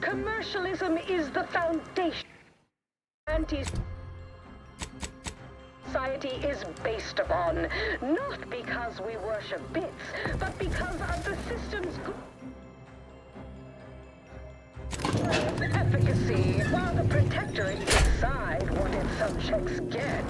Commercialism is the foundation anti-society is based upon, not because we worship bits, but because of the system's efficacy. While the Protectorate decide what its subjects get,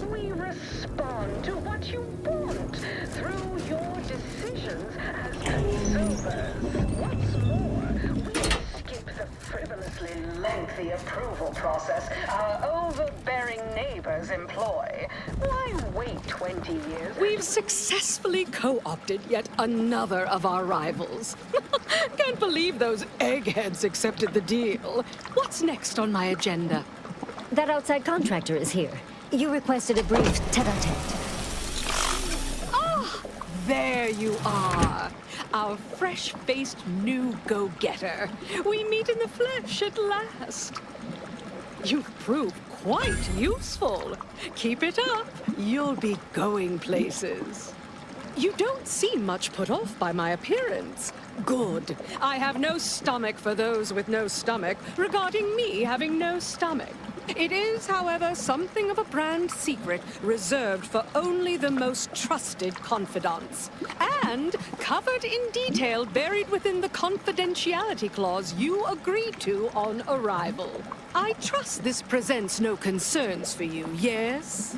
we respond to what you want through your decisions as consumers. What's more, we skip the frivolously lengthy approval process our overbearing neighbors employ. Why wait 20 years? We've successfully co-opted yet another of our rivals. Can't believe those eggheads accepted the deal. What's next on my agenda? That outside contractor is here. You requested a brief tete-a-tete. Ah, there you are. Our fresh-faced new go-getter. We meet in the flesh at last. You've proved quite useful. Keep it up. You'll be going places. You don't seem much put off by my appearance. Good. I have no stomach for those with no stomach regarding me having no stomach. It is, however, something of a brand secret reserved for only the most trusted confidants. And covered in detail buried within the confidentiality clause you agreed to on arrival. I trust this presents no concerns for you, yes?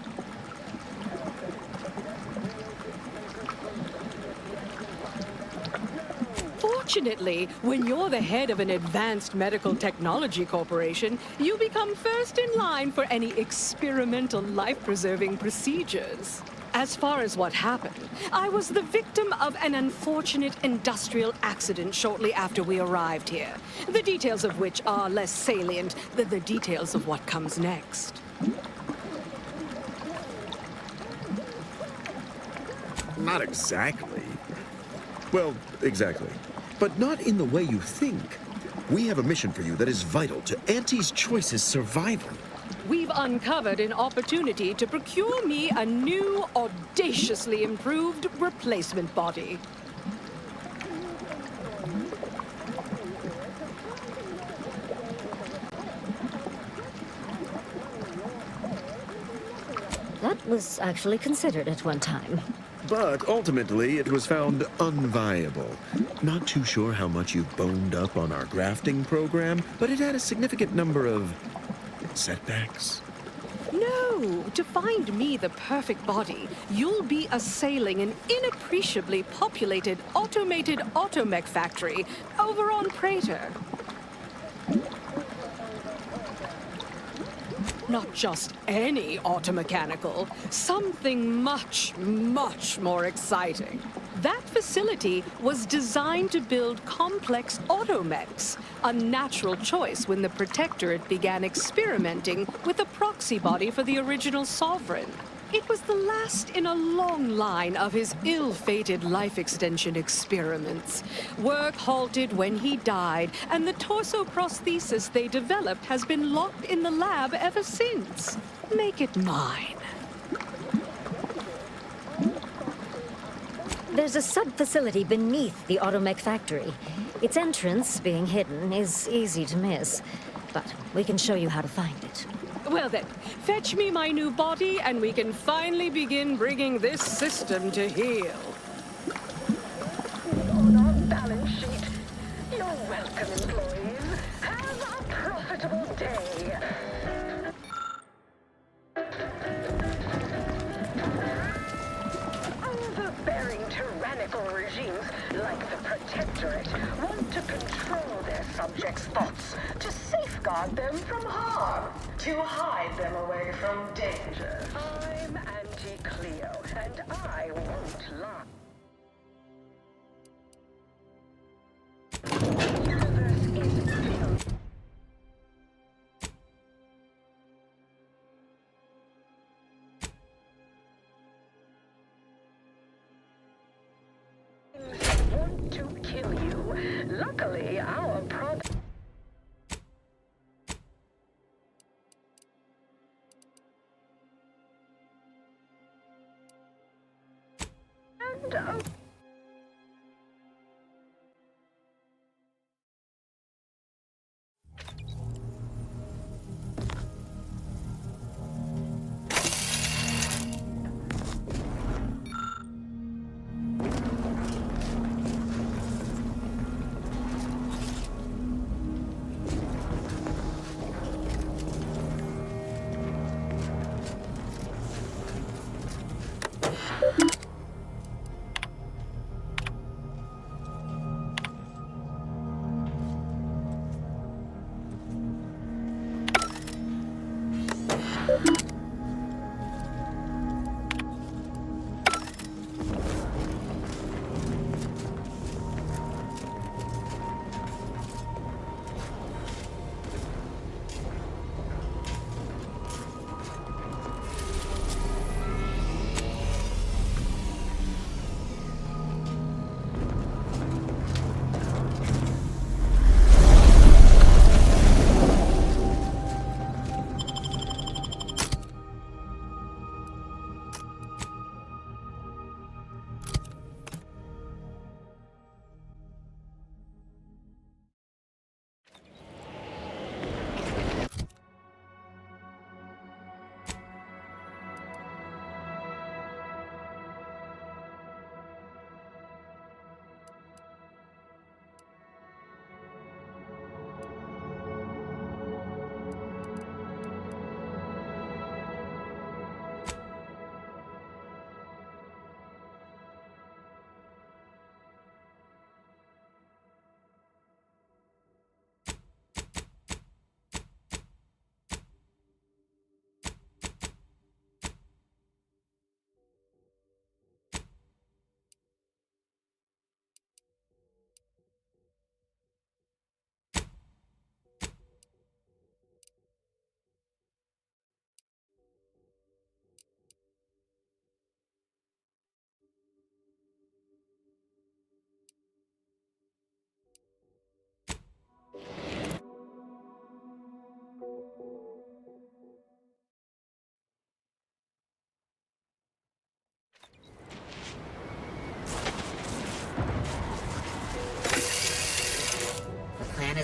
Fortunately, when you're the head of an advanced medical technology corporation, you become first in line for any experimental life-preserving procedures. As far as what happened, I was the victim of an unfortunate industrial accident shortly after we arrived here, the details of which are less salient than the details of what comes next. Not exactly. Well, exactly. But not in the way you think. We have a mission for you that is vital to Auntie's Choice's survival. We've uncovered an opportunity to procure me a new, audaciously improved replacement body. That was actually considered at one time. But ultimately, it was found unviable. Not too sure how much you've boned up on our grafting program, but it had a significant number of setbacks. No, to find me the perfect body, you'll be assailing an inappreciably populated automated automech factory over on Prater. Not just any automechanical, something much, much more exciting. That facility was designed to build complex automechs, a natural choice when the Protectorate began experimenting with a proxy body for the original sovereign. It was the last in a long line of his ill-fated life extension experiments. Work halted when he died, and the torso prosthesis they developed has been locked in the lab ever since. Make it mine. There's a sub-facility beneath the automech factory. Its entrance, being hidden, is easy to miss. But we can show you how to find it. Well then, fetch me my new body and we can finally begin bringing this system to heel. On our balance sheet. You're welcome, employees. Have a profitable day. Overbearing tyrannical regimes like the Protectorate want to control their subjects' thoughts, to safeguard them from harm, to hide them away from danger. I'm anti-Cleo, and I won't lie. The universe is filled. Want to kill you. Luckily, our product. And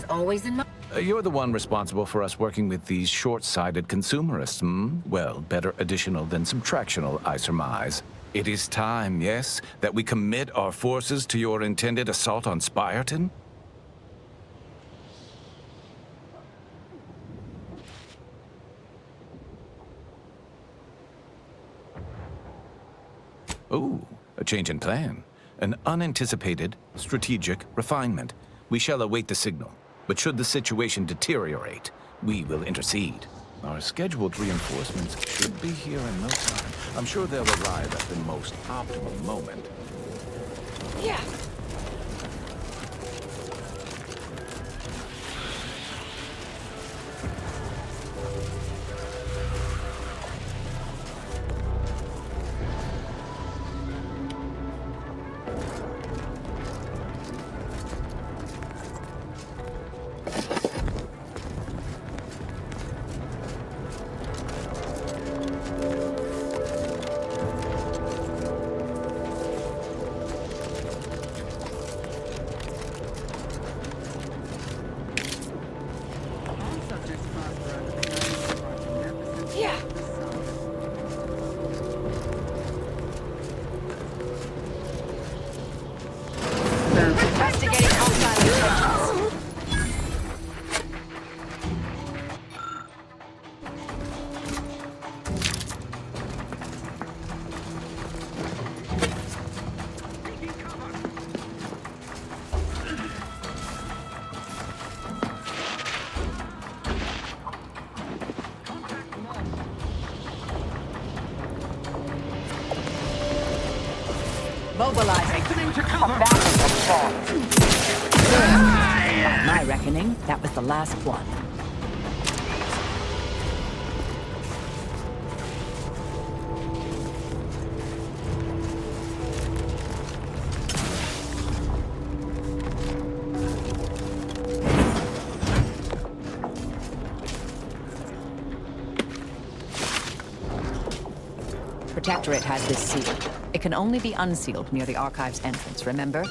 always in mind. You're the one responsible for us working with these short-sighted consumerists, hmm? Well, better additional than subtractional, I surmise. It is time, yes, that we commit our forces to your intended assault on Spyreton? Ooh, a change in plan. An unanticipated, strategic refinement. We shall await the signal. But should the situation deteriorate, we will intercede. Our scheduled reinforcements should be here in no time. I'm sure they'll arrive at the most optimum moment. Yeah. Mobilizing. My reckoning, that was the last one. Protectorate has this sealed. It can only be unsealed near the archive's entrance, remember?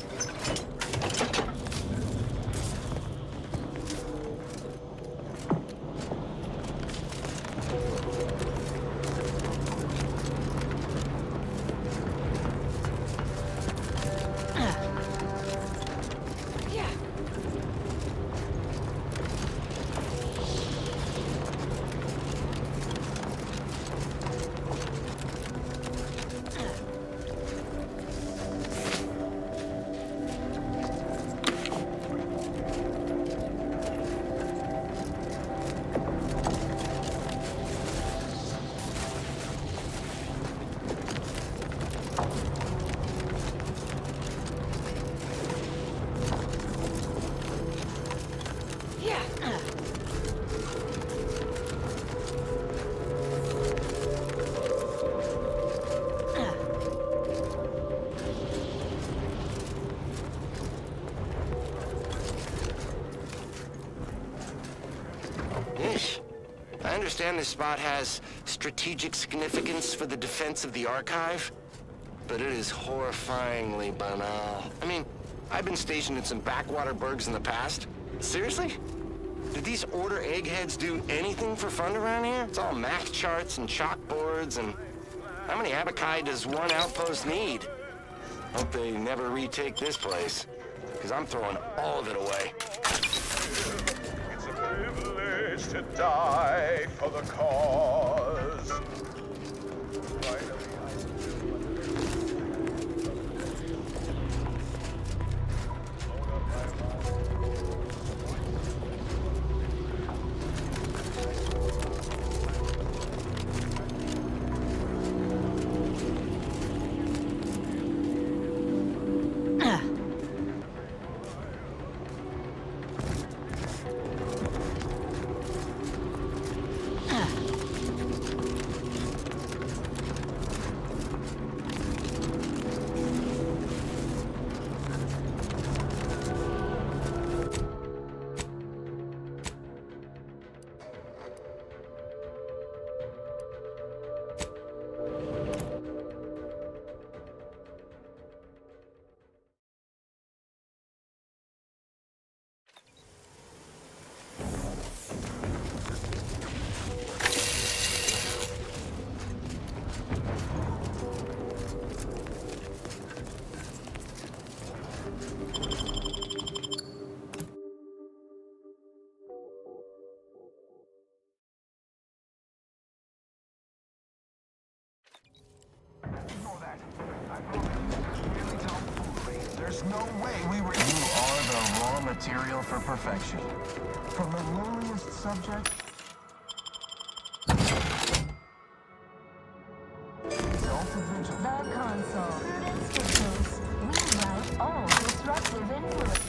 I understand this spot has strategic significance for the defense of the archive, but it is horrifyingly banal. I mean, I've been stationed in some backwater burgs in the past. Seriously? Did these order eggheads do anything for fun around here? It's all math charts and chalkboards, and how many abaci does one outpost need? Hope they never retake this place, because I'm throwing all of it away. It's a privilege to die for the cause. There's no way we were... You are the raw material for perfection. From the lowliest subject... The console. Prudence dictates. We route all disruptive influence.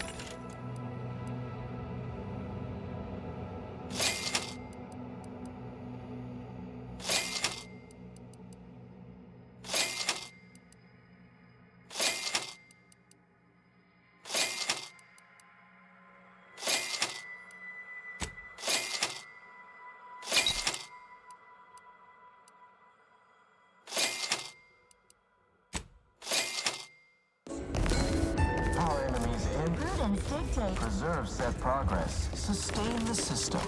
Preserve set progress. Sustain the system.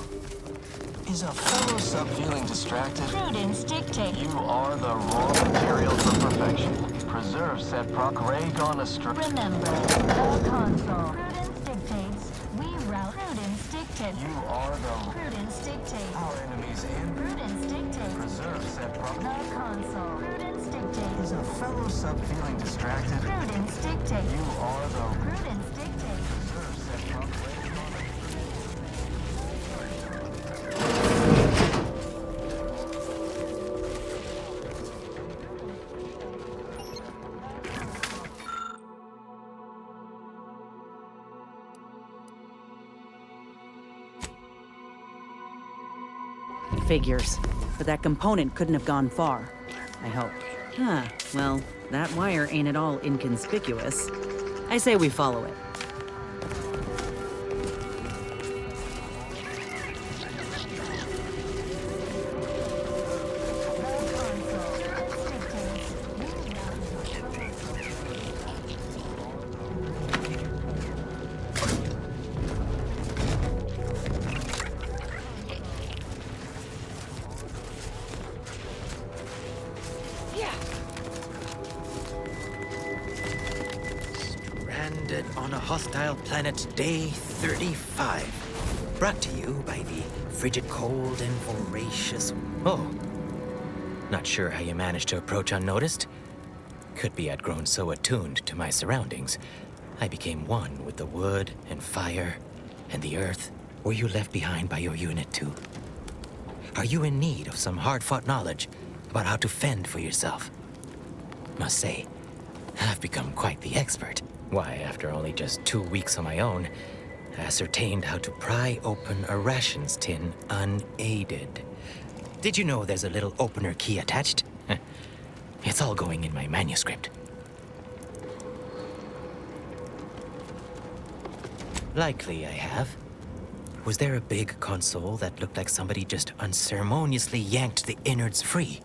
Is a fellow sub feeling distracted? Prudence dictates. You are the raw material for perfection. Preserve set Gray gone astray. Remember, the console. Prudence dictates. We route. Prudence dictates. You are the... Prudence dictates. Our enemies in. Prudence dictates. Preserve set The console. Prudence dictates. Is a fellow sub feeling distracted? Prudence dictates. You are the... Prudence dictates. Preserve set Figures. But that component couldn't have gone far. I hope. Well, that wire ain't at all inconspicuous. I say we follow it. On a hostile planet, day 35. Brought to you by the frigid cold and voracious... Oh. Not sure how you managed to approach unnoticed. Could be I'd grown so attuned to my surroundings, I became one with the wood and fire and the earth. Were you left behind by your unit too? Are you in need of some hard-fought knowledge about how to fend for yourself? Must say, I've become quite the expert. Why, after only just 2 weeks on my own, I ascertained how to pry open a rations tin unaided. Did you know there's a little opener key attached? It's all going in my manuscript. Likely I have. Was there a big console that looked like somebody just unceremoniously yanked the innards free?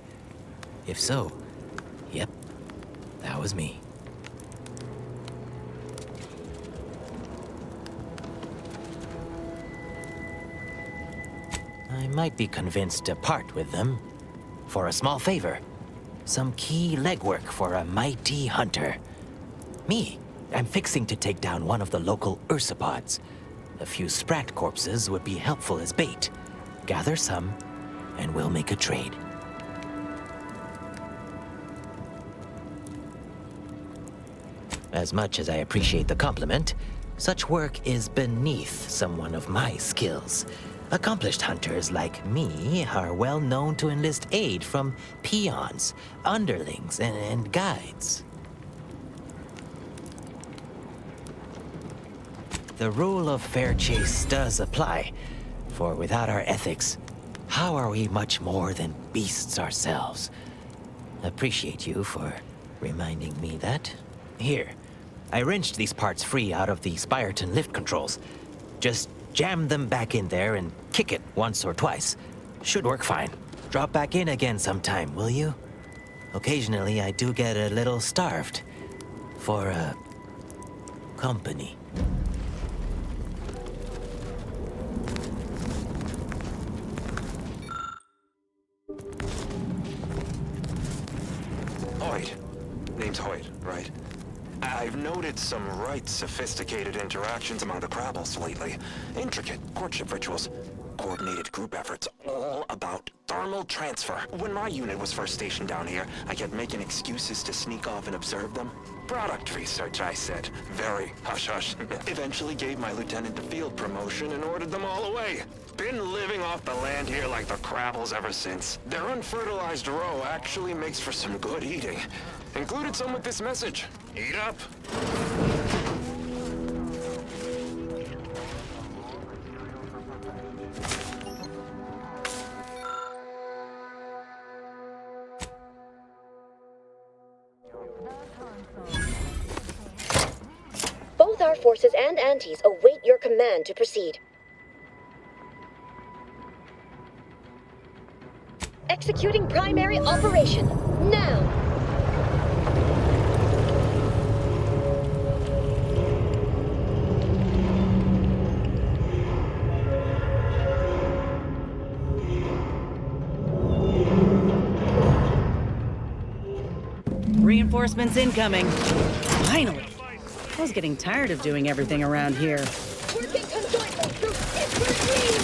If so, yep, that was me. I might be convinced to part with them for a small favor. Some key legwork for a mighty hunter. Me, I'm fixing to take down one of the local ursopods. A few spracked corpses would be helpful as bait. Gather some, and we'll make a trade. As much as I appreciate the compliment, such work is beneath someone of my skills. Accomplished hunters like me are well known to enlist aid from peons, underlings, and guides. The rule of fair chase does apply, for without our ethics, how are we much more than beasts ourselves? Appreciate you for reminding me that. Here, I wrenched these parts free out of the Spyreton lift controls. Just jam them back in there and kick it once or twice. Should work fine. Drop back in again sometime, will you? Occasionally, I do get a little starved for, company. Hoyt. Name's Hoyt, right? I've noted some right sophisticated interactions among the Crabbles lately. Intricate courtship rituals. Coordinated group efforts, all about thermal transfer. When my unit was first stationed down here, I kept making excuses to sneak off and observe them. Product research, I said. Very hush-hush. Eventually gave my lieutenant the field promotion and ordered them all away. Been living off the land here like the Crabbles ever since. Their unfertilized roe actually makes for some good eating. Included some with this message. Eat up. Both our forces and antis await your command to proceed. Executing primary operation, now! Reinforcements incoming. Finally! I was getting tired of doing everything around here. Working conjointly through different means!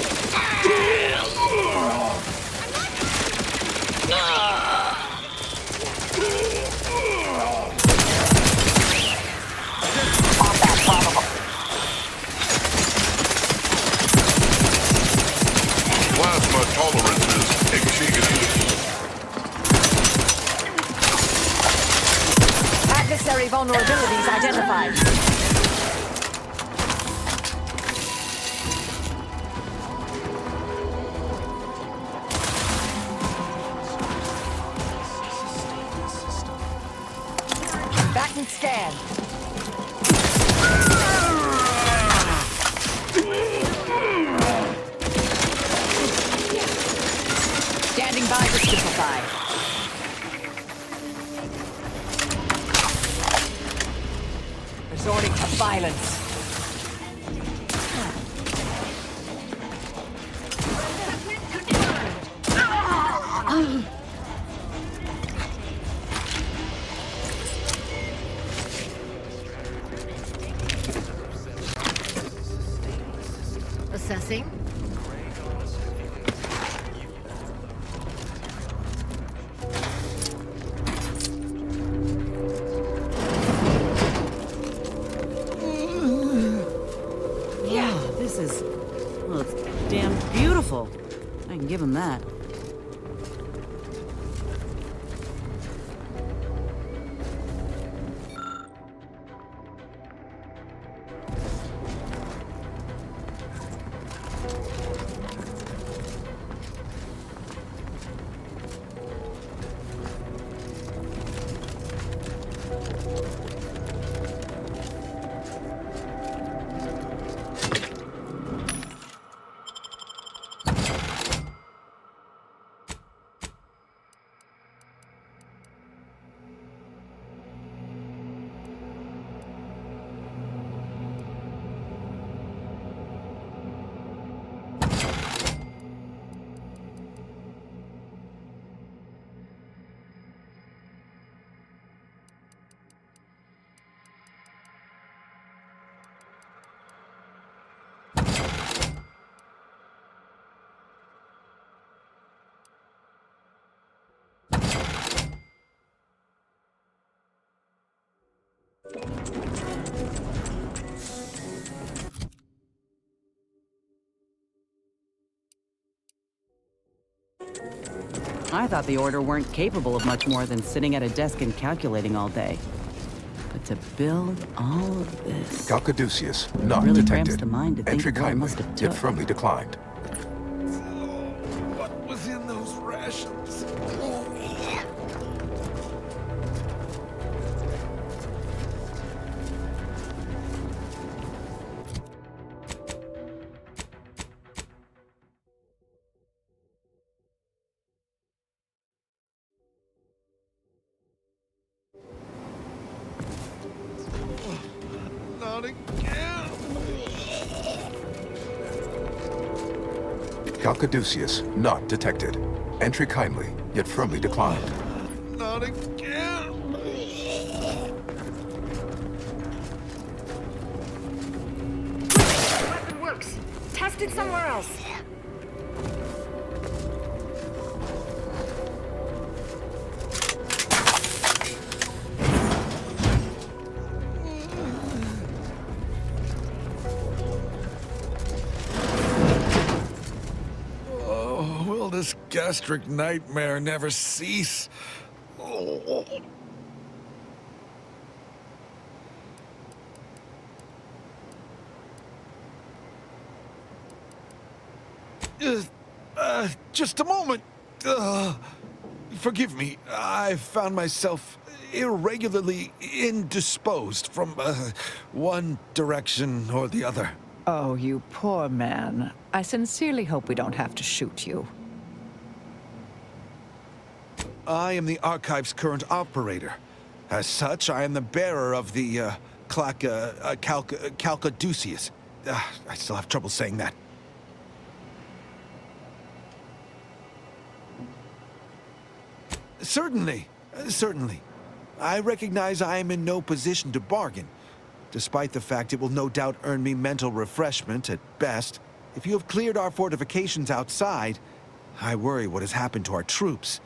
Plasma tolerances exceeded. Adversary vulnerabilities identified. Back and scan. Standing by to stupefy. Resorting to violence. Assessing. Well, it's damn beautiful. I can give him that. I thought the Order weren't capable of much more than sitting at a desk and calculating all day. But to build all of this... Calcaduceus, not really detected. cramps the mind to think Entry of what it kindly, must have yet took. firmly declined. What was in those rations? Not again. Calcaduceus, not detected. Entry kindly, yet firmly declined. Not again. Weapon works. Test it somewhere else. gastric nightmare never cease. Oh. Just a moment. Forgive me. I found myself irregularly indisposed from one direction or the other. Oh, you poor man. I sincerely hope we don't have to shoot you. I am the Archive's current operator. As such, I am the bearer of the Calcaduceus. I still have trouble saying that. Certainly. I recognize I am in no position to bargain, despite the fact it will no doubt earn me mental refreshment at best. If you have cleared our fortifications outside, I worry what has happened to our troops.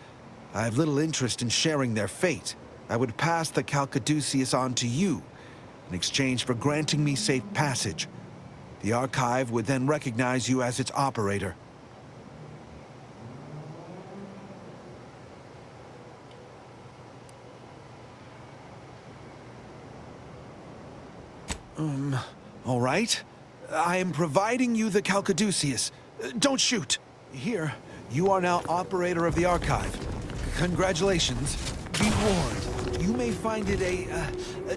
I have little interest in sharing their fate. I would pass the Calcaduceus on to you, in exchange for granting me safe passage. The Archive would then recognize you as its operator. All right. I am providing you the Calcaduceus. Don't shoot. Here, you are now operator of the Archive. Congratulations. Be warned, you may find it a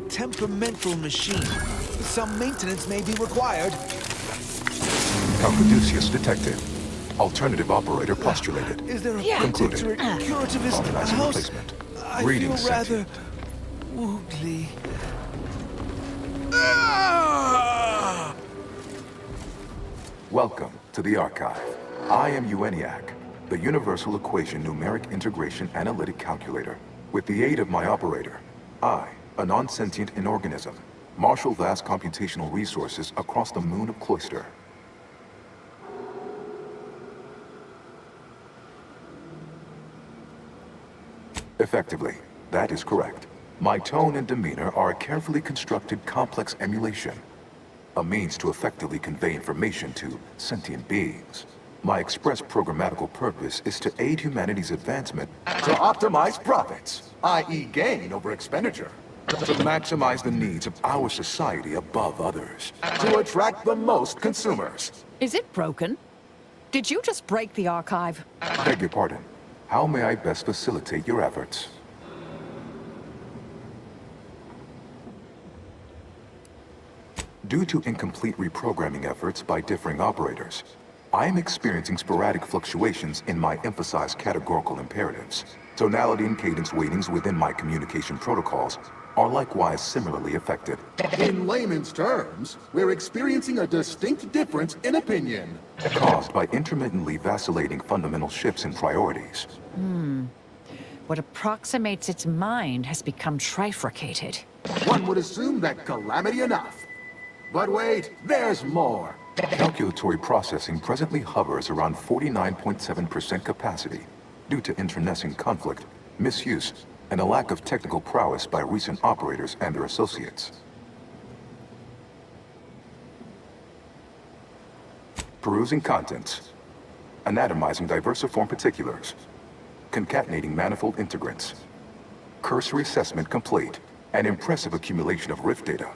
temperamental machine. Some maintenance may be required. Calcaduceus detected. Alternative operator postulated. Is there a Concluded. curativist Authorizing house? replacement. I Reading feel rather sentient. woogly. Welcome to the Archive. I am ENIAC, the Universal Equation Numeric Integration Analytic Calculator. With the aid of my operator, I, a non-sentient inorganism, marshal vast computational resources across the moon of Cloister. Effectively, that is correct. My tone and demeanor are a carefully constructed complex emulation, a means to effectively convey information to sentient beings. My express programmatical purpose is to aid humanity's advancement to optimize profits, i.e. gain over expenditure, to maximize the needs of our society above others, to attract the most consumers. Is it broken? Did you just break the Archive? Beg your pardon. How may I best facilitate your efforts? Due to incomplete reprogramming efforts by differing operators, I am experiencing sporadic fluctuations in my emphasized categorical imperatives. Tonality and cadence weightings within my communication protocols are likewise similarly affected. In layman's terms, we're experiencing a distinct difference in opinion. Caused by intermittently vacillating fundamental shifts in priorities. What approximates its mind has become trifurcated. One would assume that calamity enough. But wait, there's more. Calculatory processing presently hovers around 49.7% capacity due to internecine conflict, misuse, and a lack of technical prowess by recent operators and their associates. Perusing contents. Anatomizing diversiform particulars. Concatenating manifold integrants. Cursory assessment complete. An impressive accumulation of rift data.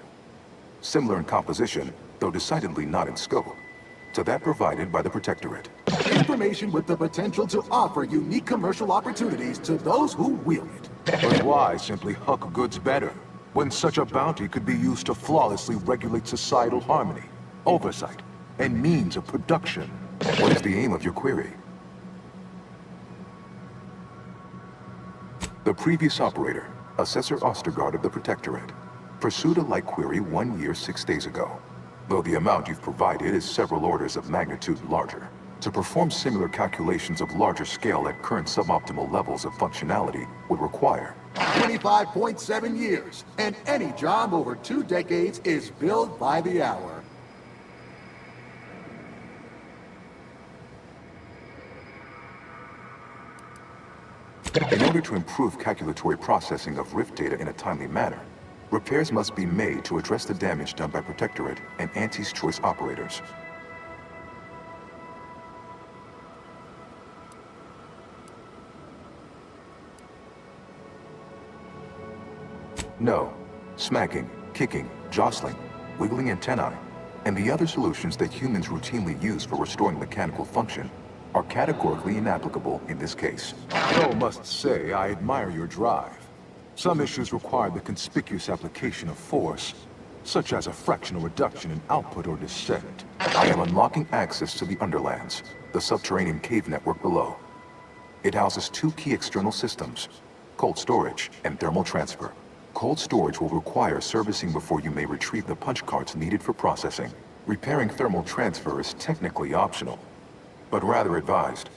Similar in composition, though decidedly not in scope, to that provided by the Protectorate. Information with the potential to offer unique commercial opportunities to those who wield it. But why simply huck goods better, when such a bounty could be used to flawlessly regulate societal harmony, oversight, and means of production? What is the aim of your query? The previous operator, Assessor Ostergaard of the Protectorate, pursued a like query 1 year, 6 days ago, though the amount you've provided is several orders of magnitude larger. To perform similar calculations of larger scale at current suboptimal levels of functionality would require 25.7 years, and any job over 2 decades is billed by the hour. In order to improve calculatory processing of rift data in a timely manner, repairs must be made to address the damage done by Protectorate and Anti's Choice operators. No. Smacking, kicking, jostling, wiggling antennae, and the other solutions that humans routinely use for restoring mechanical function are categorically inapplicable in this case. Though must say I admire your drive. Some issues require the conspicuous application of force, such as a fractional reduction in output or descent. I am unlocking access to the Underlands, the subterranean cave network below. It houses two key external systems, cold storage and thermal transfer. Cold storage will require servicing before you may retrieve the punch cards needed for processing. Repairing thermal transfer is technically optional, but rather advised.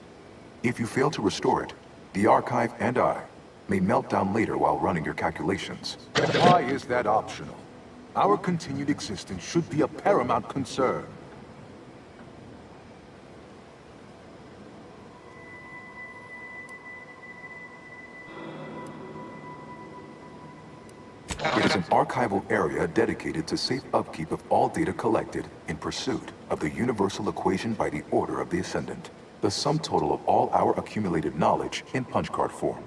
If you fail to restore it, the archive and I may melt down later while running your calculations. Why is that optional? Our continued existence should be a paramount concern. It is an archival area dedicated to safe upkeep of all data collected in pursuit of the universal equation by the order of the Ascendant. The sum total of all our accumulated knowledge in punch card form,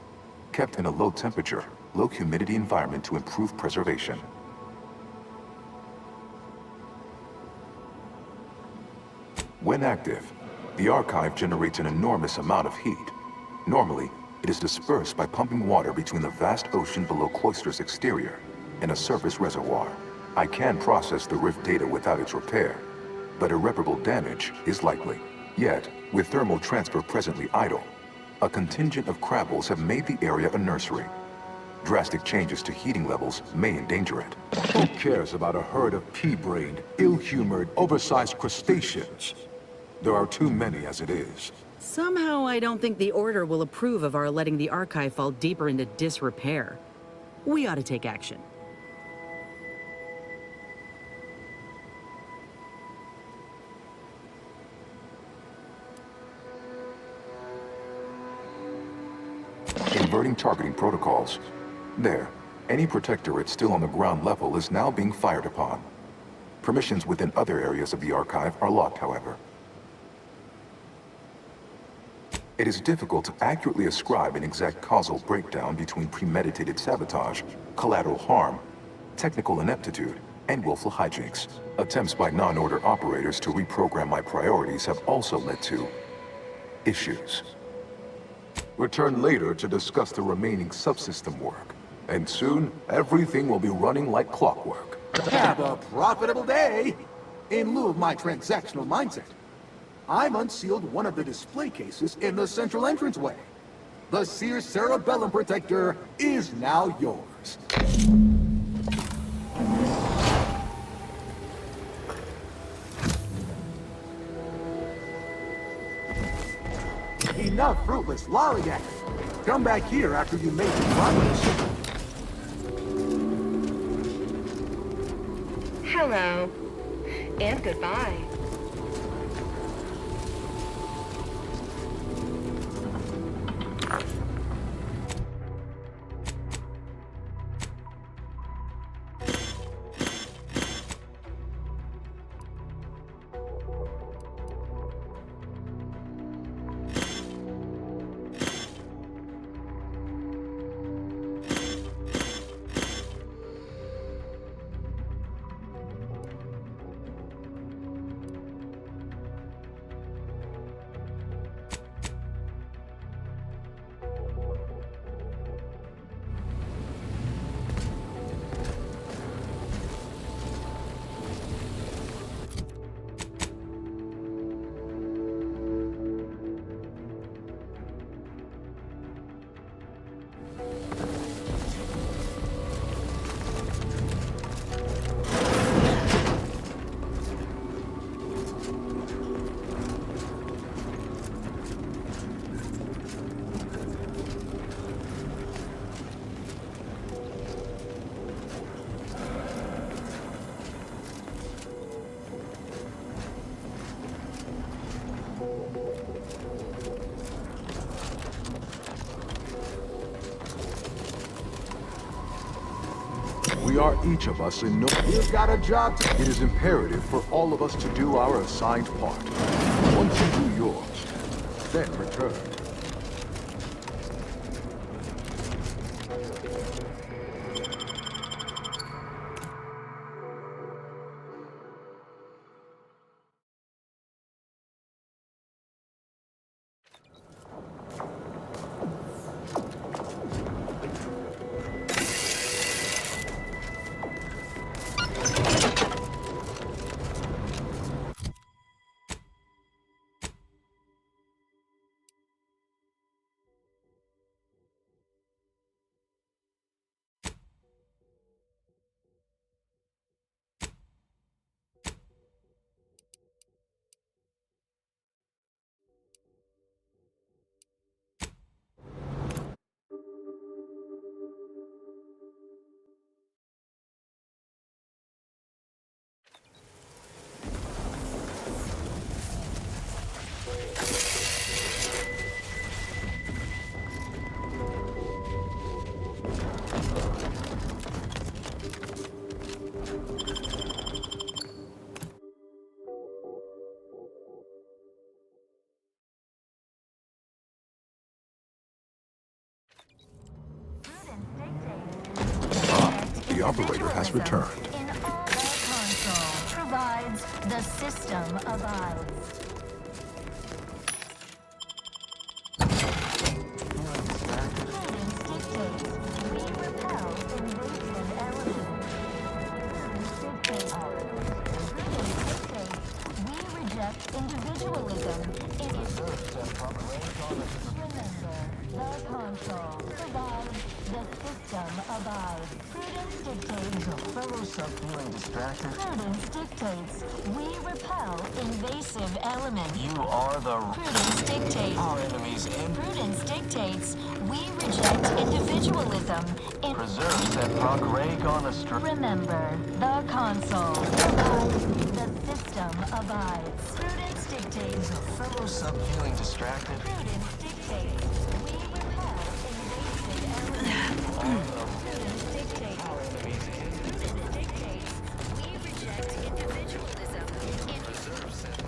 kept in a low temperature, low humidity environment to improve preservation. When active, the archive generates an enormous amount of heat. Normally, it is dispersed by pumping water between the vast ocean below Cloister's exterior and a surface reservoir. I can process the rift data without its repair, but irreparable damage is likely. Yet, with thermal transfer presently idle, a contingent of crabbles have made the area a nursery. Drastic changes to heating levels may endanger it. Who cares about a herd of pea-brained, ill-humored, oversized crustaceans? There are too many as it is. Somehow I don't think the Order will approve of our letting the archive fall deeper into disrepair. We ought to take action. Inverting targeting protocols. There. Any protectorate still on the ground level is now being fired upon. Permissions within other areas of the archive are locked, however. It is difficult to accurately ascribe an exact causal breakdown between premeditated sabotage, collateral harm, technical ineptitude, and willful hijinks. Attempts by non-order operators to reprogram my priorities have also led to issues. Return later to discuss the remaining subsystem work. And soon, everything will be running like clockwork. Have a profitable day! In lieu of my transactional mindset, I'm unsealed one of the display cases in the central entranceway. The Seer Cerebellum Protector is now yours. Enough fruitless lollygagging. Come back here after you make your progress. Hello. And goodbye. We are each of us in no... You've got a job to... It is imperative for all of us to do our assigned part. Once you do yours, then return. operator has returned. In all the console provides, the system abides. Individualism in its the console provides, the system abides. Prudence dictates. Feeling distracted? Prudence dictates. We repel invasive elements. You are the... Prudence dictates. Our enemies in... Prudence dictates. We reject individualism in... Preserve said proc rake on a Remember, the console provides, the system abides. Prudence dictates. fellow sub feeling distracted? Prudence dictates. We repel invasive elements. Prudence dictates. Our enemies in... Prudence dictates. We reject individualism in... Preserve said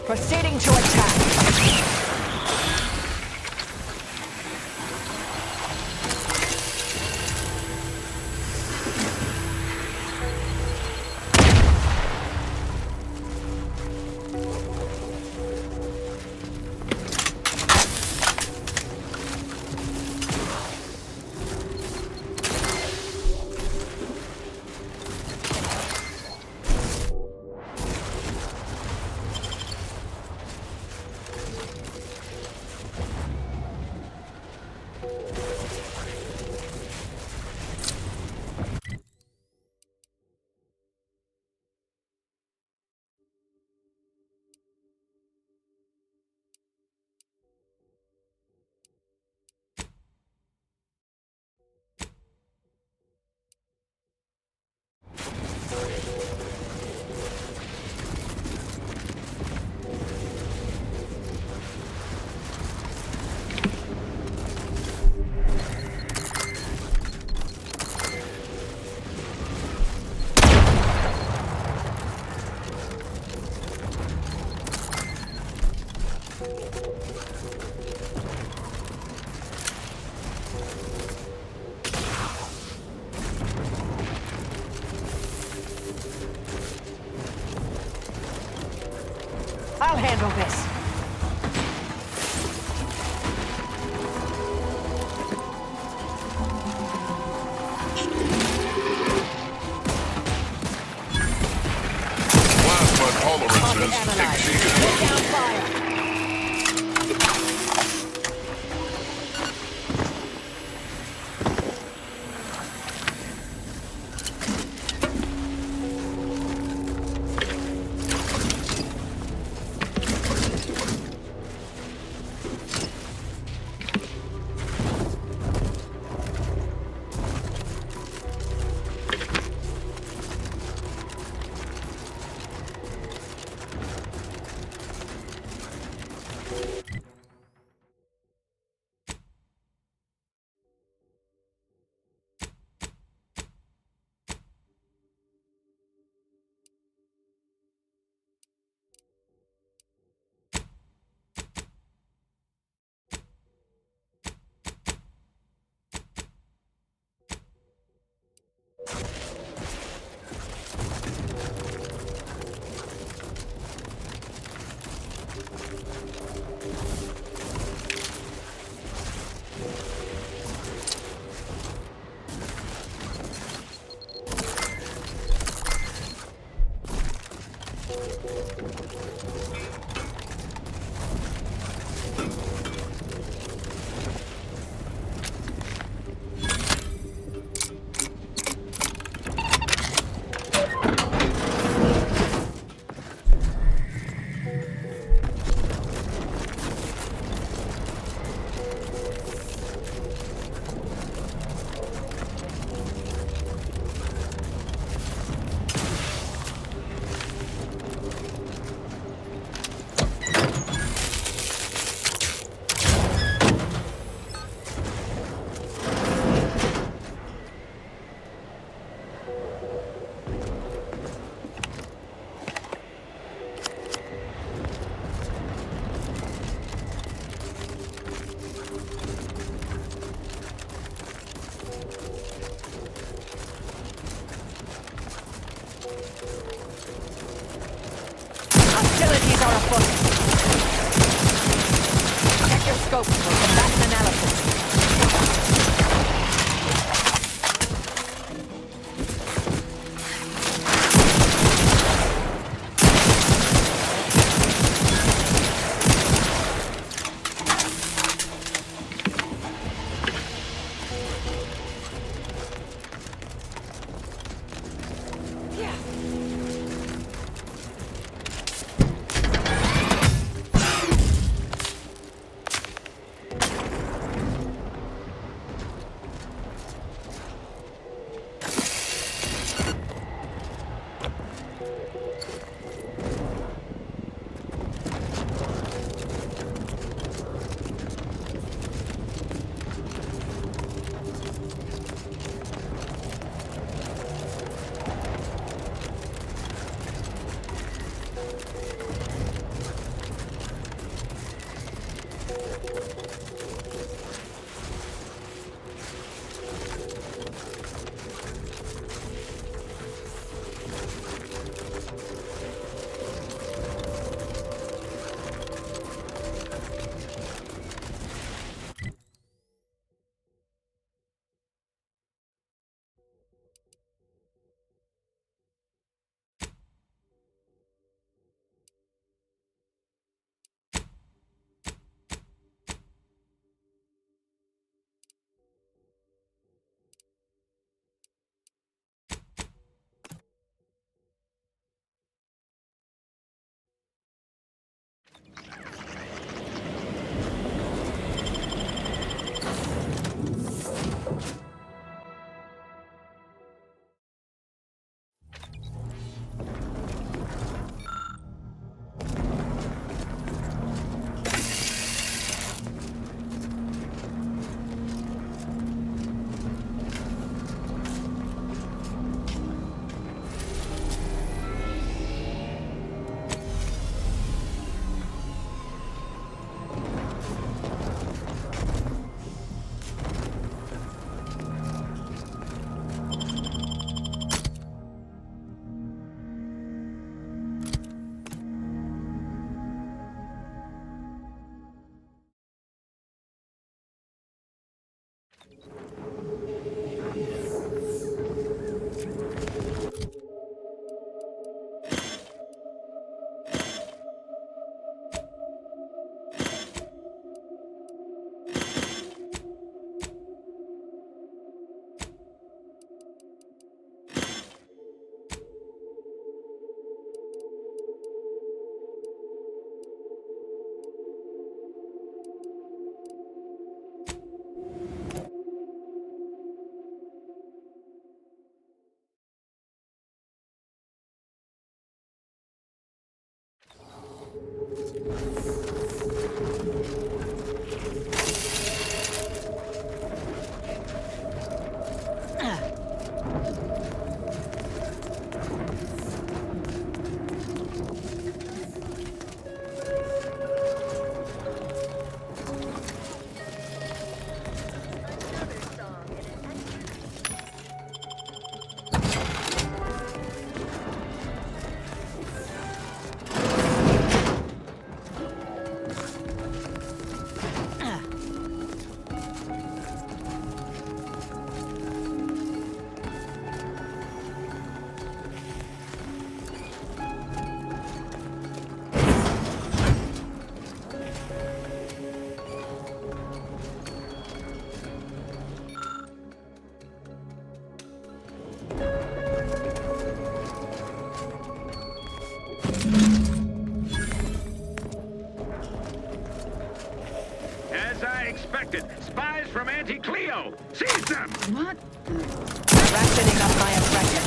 Proceeding to attack. handle this. Plasma tolerances exceeded. Put down fire. Hostilities are afoot. Check your scope for combatant analysis. As I expected, spies from Anti-Cleo! Seize them! What? Ratcheting up my aggression.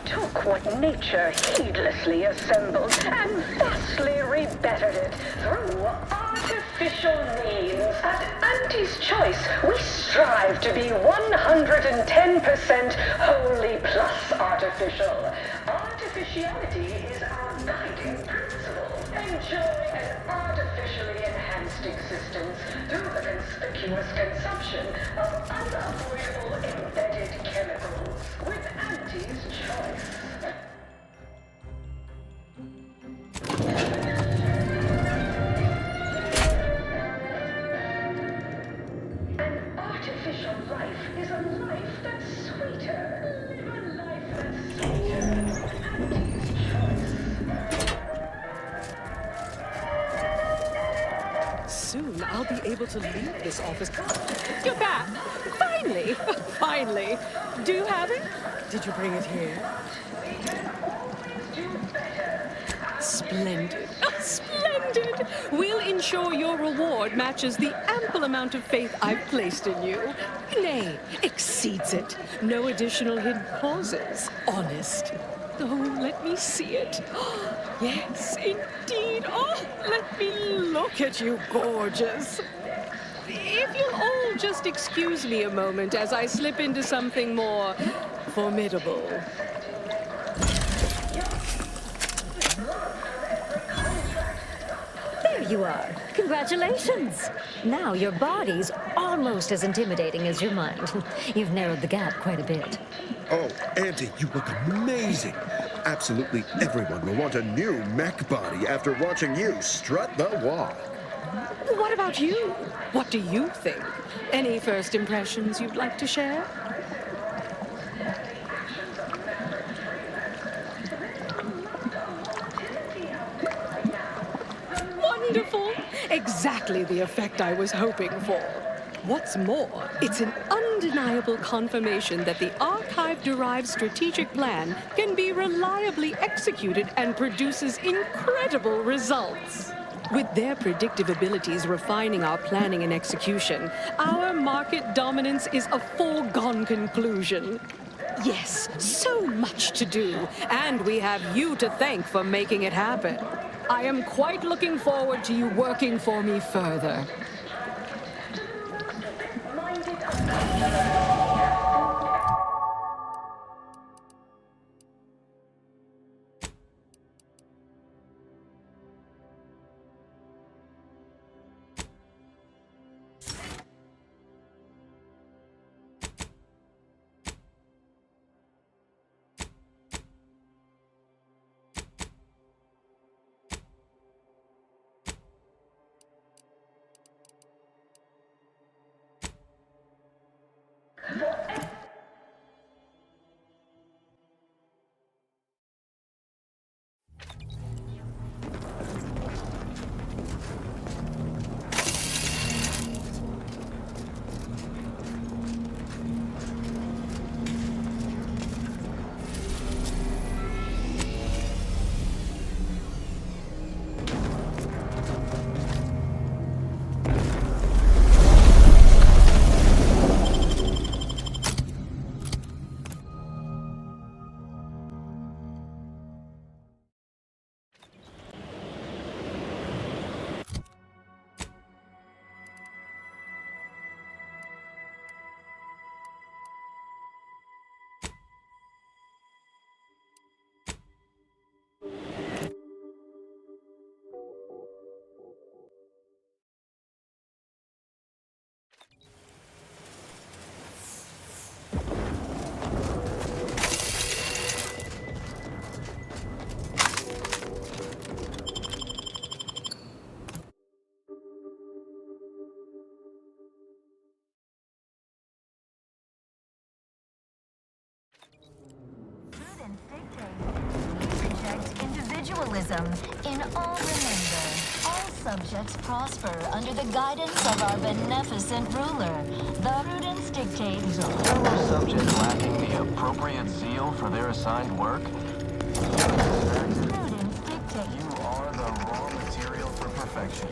Took what nature heedlessly assembled and thusly rebettered it through artificial means. At Auntie's Choice, we strive to be 110% wholly plus artificial. Artificiality is our guiding principle. Enjoy an artificially enhanced existence through the conspicuous consumption of unavoidable embedded chemicals with Auntie's Choice. An artificial life is a life that's sweeter. Live a life that's sweeter. Auntie's Choice. Soon I'll be able to leave this office. You're back! Finally! Finally! Do you have it? Did you bring it here? Splendid! Oh, splendid! We'll ensure your reward matches the ample amount of faith I've placed in you. Nay, exceeds it. No additional hidden clauses. Honest. Oh, let me see it. Yes, indeed. Oh, let me look at you, gorgeous. If you'll all just excuse me a moment as I slip into something more formidable. There you are. Congratulations. Now your body's almost as intimidating as your mind. You've narrowed the gap quite a bit. Oh, Auntie, you look amazing. Absolutely everyone will want a new mech body after watching you strut the walk. What about you? What do you think? Any first impressions you'd like to share? Wonderful! Exactly the effect I was hoping for. What's more, it's an undeniable confirmation that the archive-derived strategic plan can be reliably executed and produces incredible results. With their predictive abilities refining our planning and execution, our market dominance is a foregone conclusion. Yes, so much to do, and we have you to thank for making it happen. I am quite looking forward to you working for me further. Individualism. In all, remember, all subjects prosper under the guidance of our beneficent ruler. The prudence dictates. Is a fellow subject lacking the appropriate zeal for their assigned work? Prudence dictates. You are the raw material for perfection.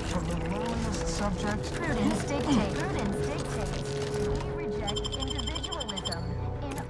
From the lowliest subject. Prudence dictates. Prudence dictates. We reject individualism. In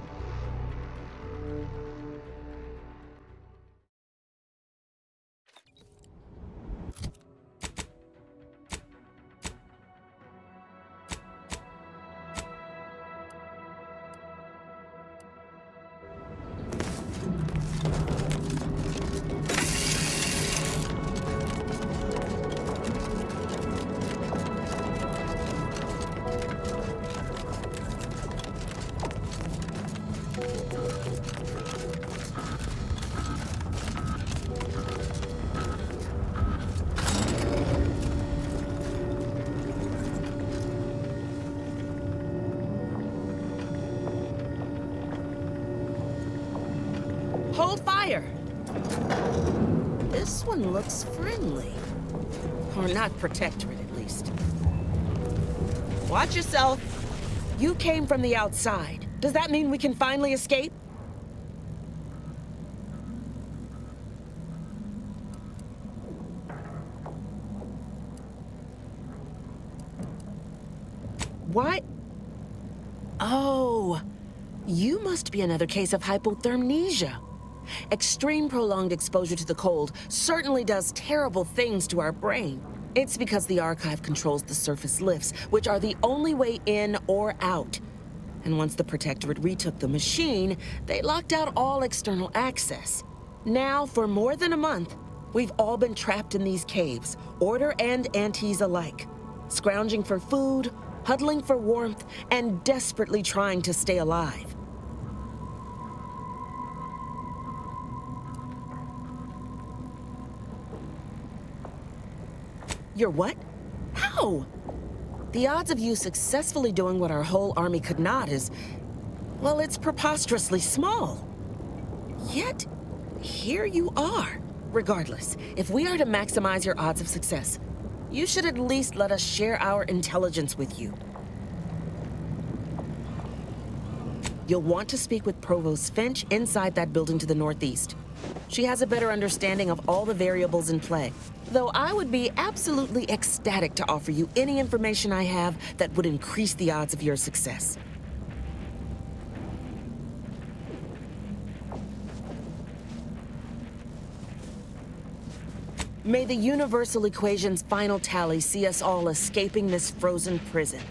Hold fire! This one looks friendly. Or not protectorate, at least. Watch yourself. You came from the outside. Does that mean we can finally escape? What? Oh, you must be another case of hypothermia. extreme prolonged exposure to the cold certainly does terrible things to our brain. It's because the archive controls the surface lifts, which are the only way in or out. And once the Protectorate retook the machine, they locked out all external access. Now, for more than a month, we've all been trapped in these caves, Order and Antes alike, scrounging for food, huddling for warmth, and desperately trying to stay alive. You're what? How? The odds of you successfully doing what our whole army could not is, well, it's preposterously small. Yet, here you are. Regardless, if we are to maximize your odds of success, you should at least let us share our intelligence with you. You'll want to speak with Provost Finch inside that building to the northeast. She has a better understanding of all the variables in play, though I would be absolutely ecstatic to offer you any information I have that would increase the odds of your success. May the universal equation's final tally see us all escaping this frozen prison.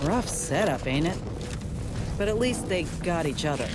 Rough setup, ain't it? But at least they got each other.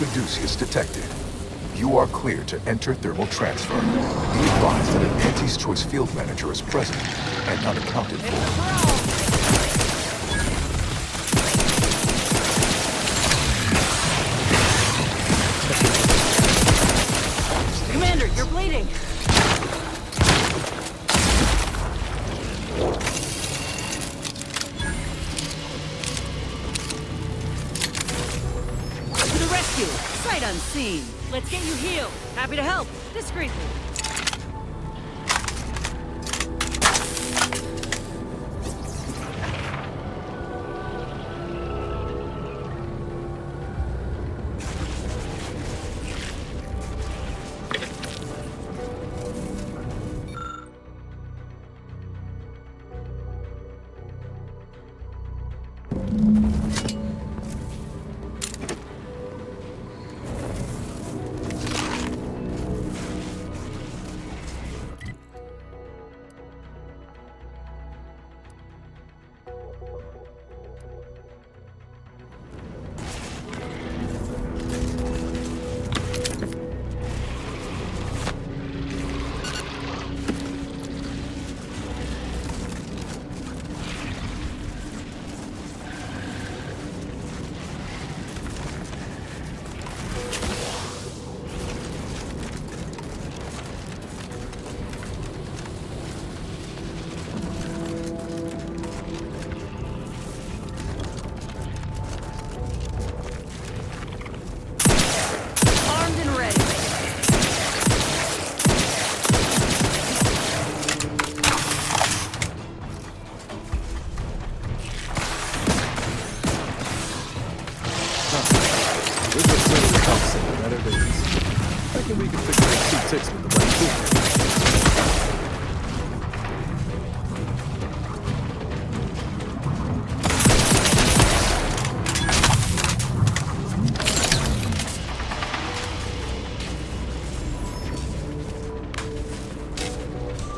Caduceus detected. You are clear to enter thermal transfer. Be advised that an Antes Choice field manager is present and unaccounted for. Commander, you're bleeding! To the rescue! Sight unseen! Let's get you healed! Happy to help! Discreetly!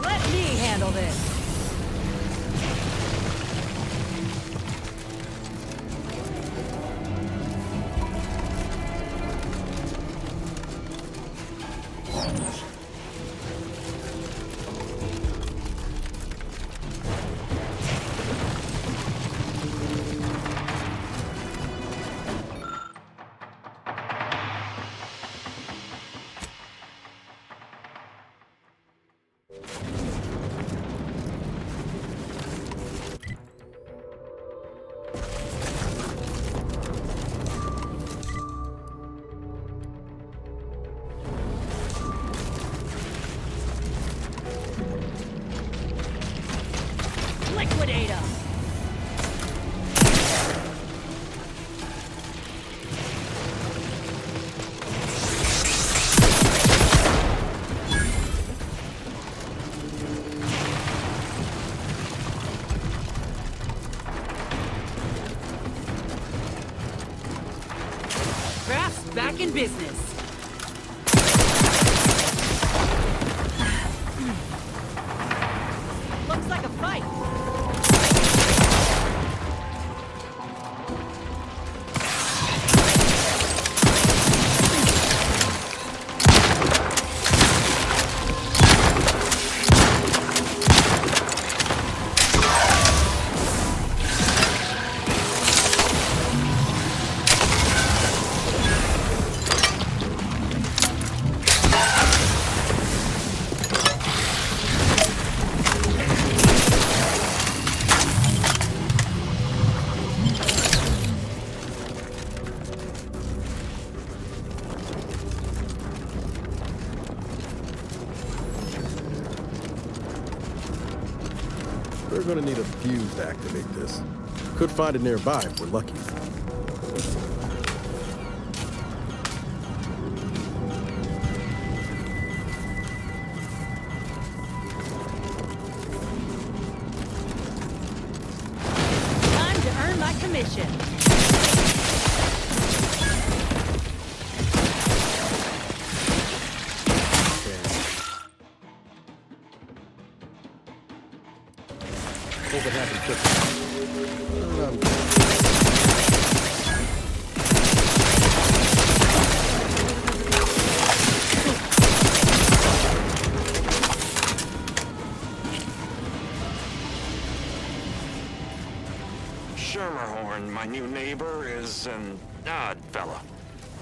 Let me handle this. Liquidate 'em. Craft's back in business. Looks like a fight. We're gonna need a fuse to activate this. Could find it nearby if we're lucky. Time to earn my commission. Hope it happens quickly. Schermerhorn, my new neighbor, is an odd fella.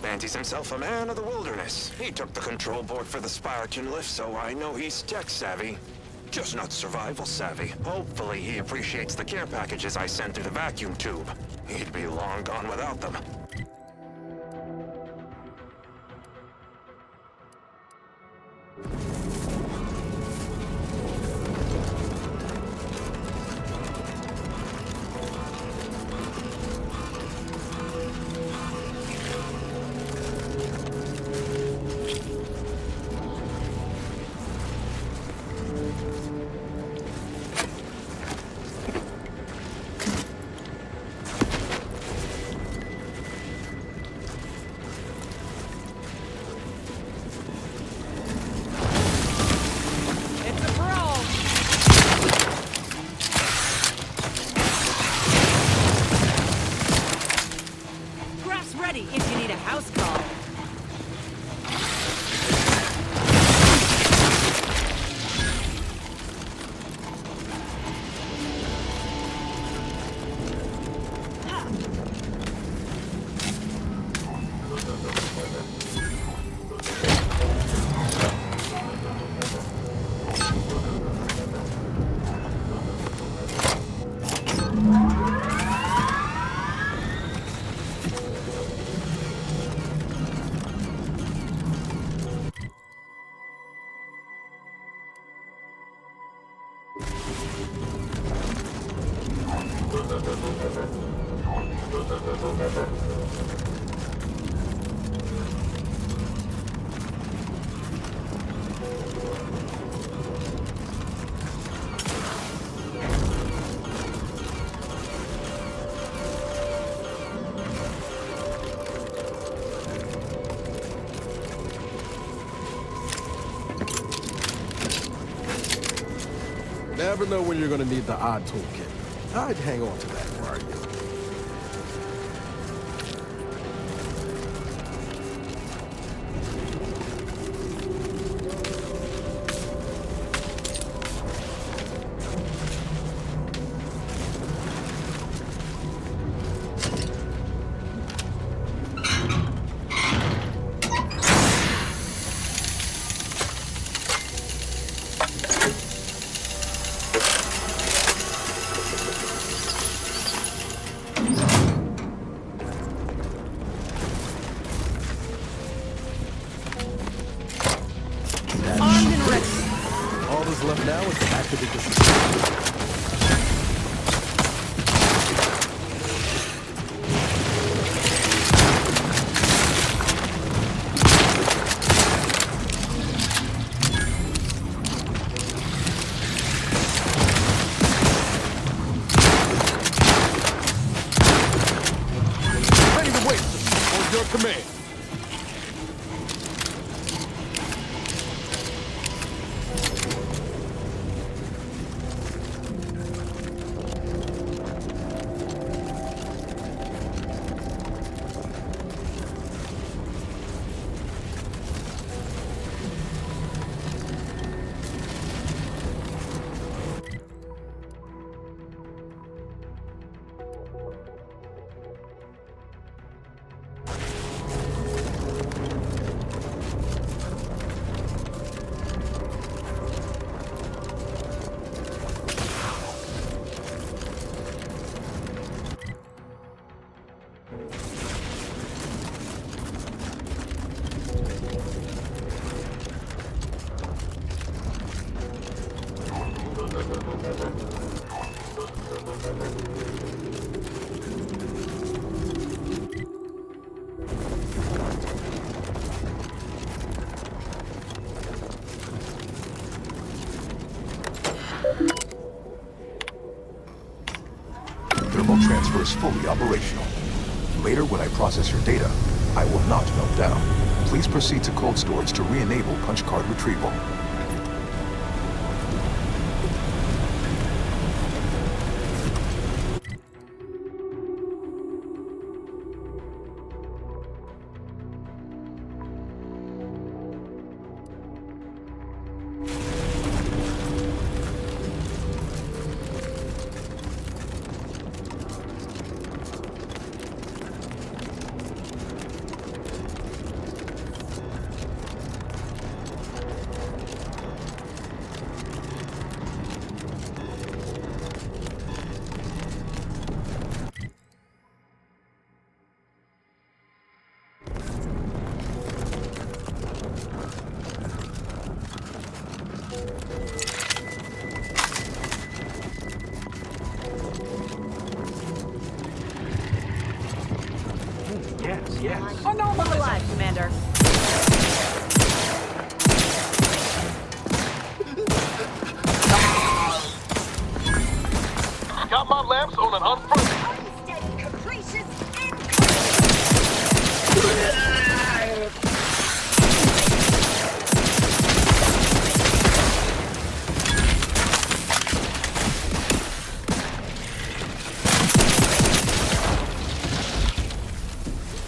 Fancies himself a man of the wilderness. He took the control board for the Spiraton lift, so I know he's tech-savvy. Just not survival-savvy. Hopefully he appreciates the care packages I sent through the vacuum tube. He'd be long gone without them. If you need a house call. Never know when you're gonna need the odd toolkit. I'd hang on to that if I were you. Left now is to activate the system. Ready to wait on your command. Transfer is fully operational. Later, when I process your data, I will not melt down. Please proceed to cold storage to re-enable punch card retrieval. Yes. Oh no, I'm alive, Commander. Got my lamps on an unfrozen. Unsteady, capricious,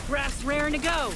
Graph's raring to go.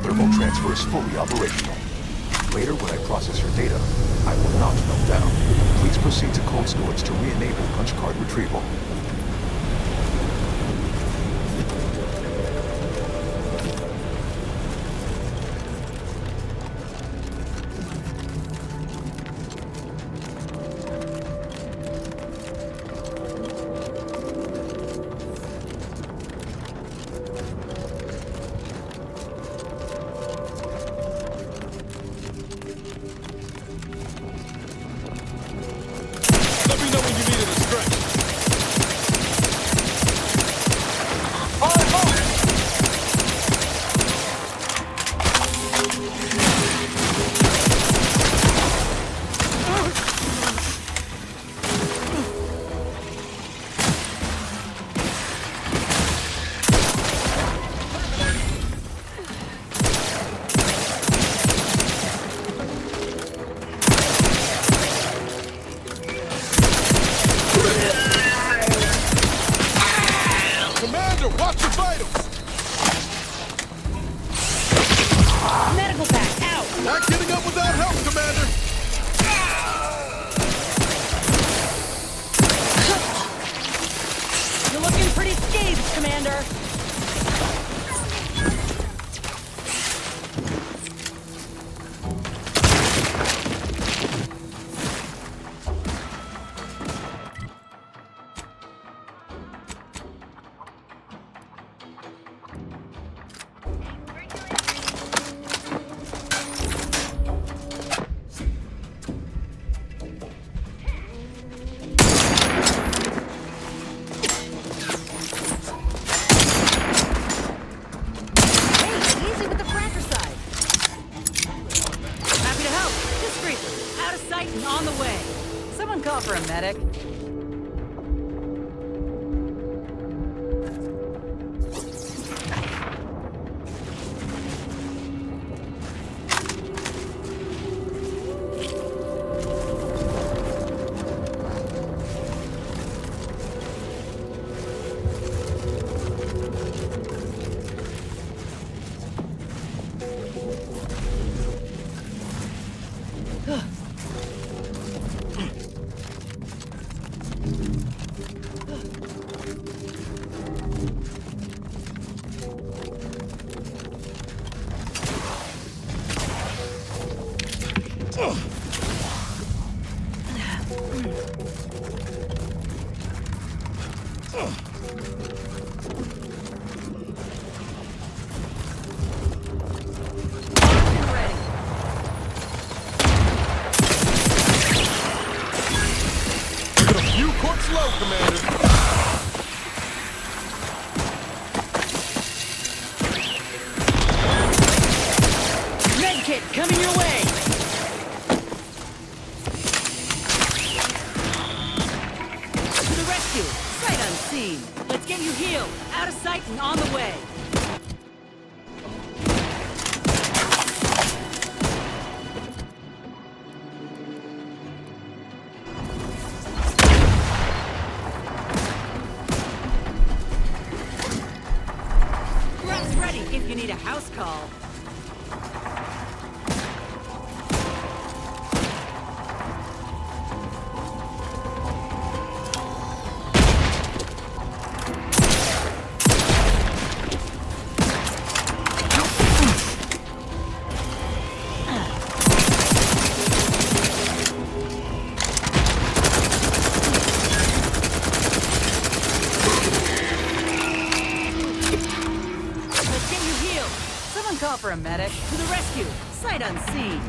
Thermal transfer is fully operational. Later, when I process your data, I will not melt down. Please proceed to cold storage to re-enable punch card retrieval. Let me know when you need it to stretch. Commander, watch your vitals! Medical pack, out! Not getting up without help, Commander! You're looking pretty scathed, Commander. Happy to help. Discreetly. Out of sight and on the way. Someone call for a medic. You court slow, Commander. Medkit coming your way. To the rescue! Sight unseen! Let's get you healed! Out of sight and on the way! Grab's ready if you need a house call. Call for a medic. To the rescue! Sight unseen!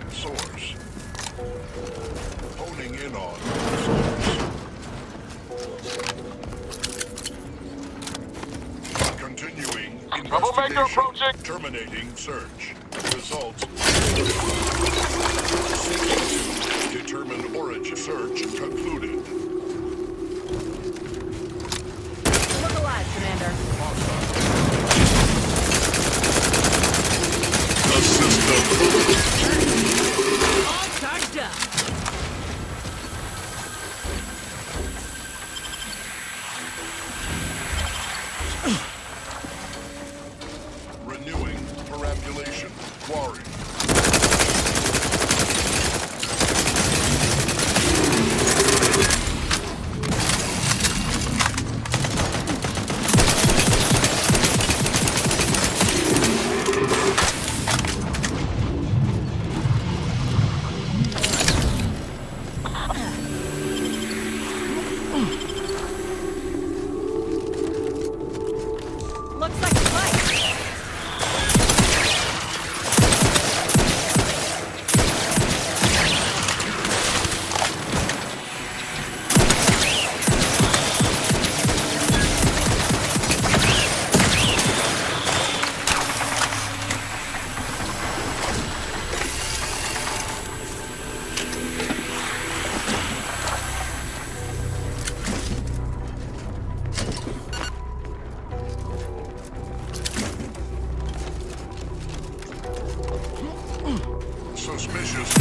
Source. Commander approaching. Terminating search. Results. Seeking to determine origin. Search concluded. Look alive, Commander. All charged up. Renewing perambulation. Quarry. Looks like a fight. Suspicious.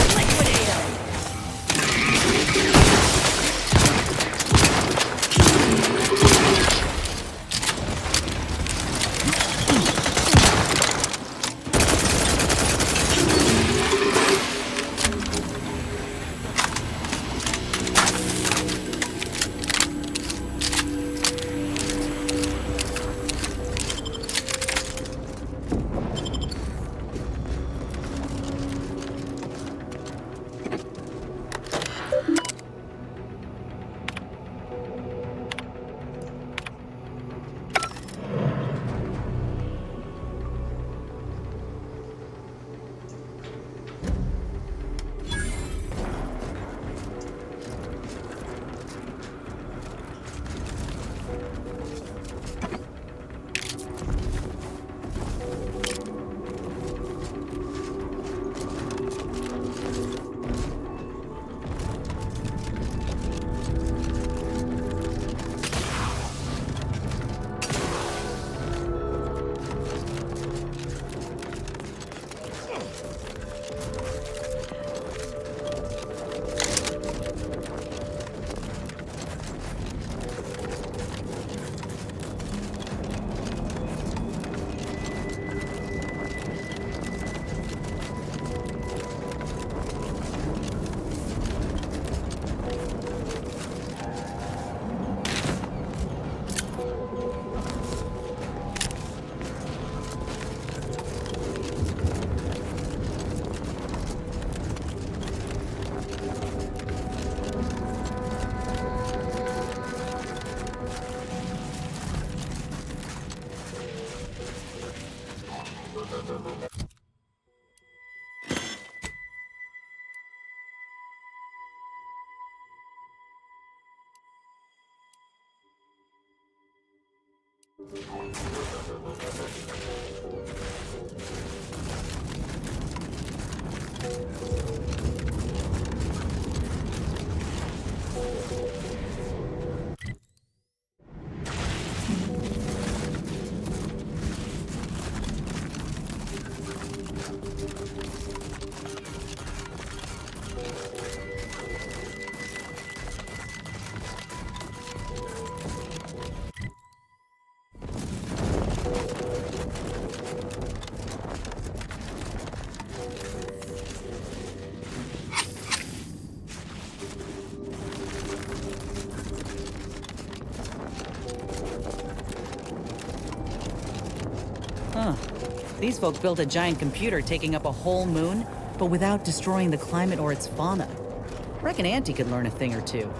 Huh. These folk built a giant computer taking up a whole moon, but without destroying the climate or its fauna. Reckon Auntie could learn a thing or two.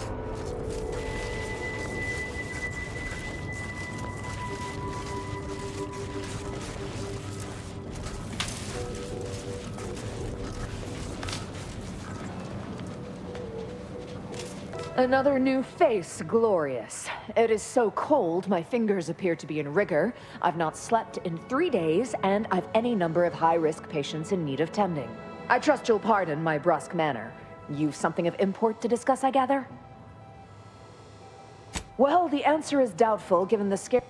Another new face, glorious. It is so cold, my fingers appear to be in rigor. I've not slept in 3 days, and I've any number of high-risk patients in need of tending. I trust you'll pardon my brusque manner. You've something of import to discuss, I gather? Well, the answer is doubtful, given the scare...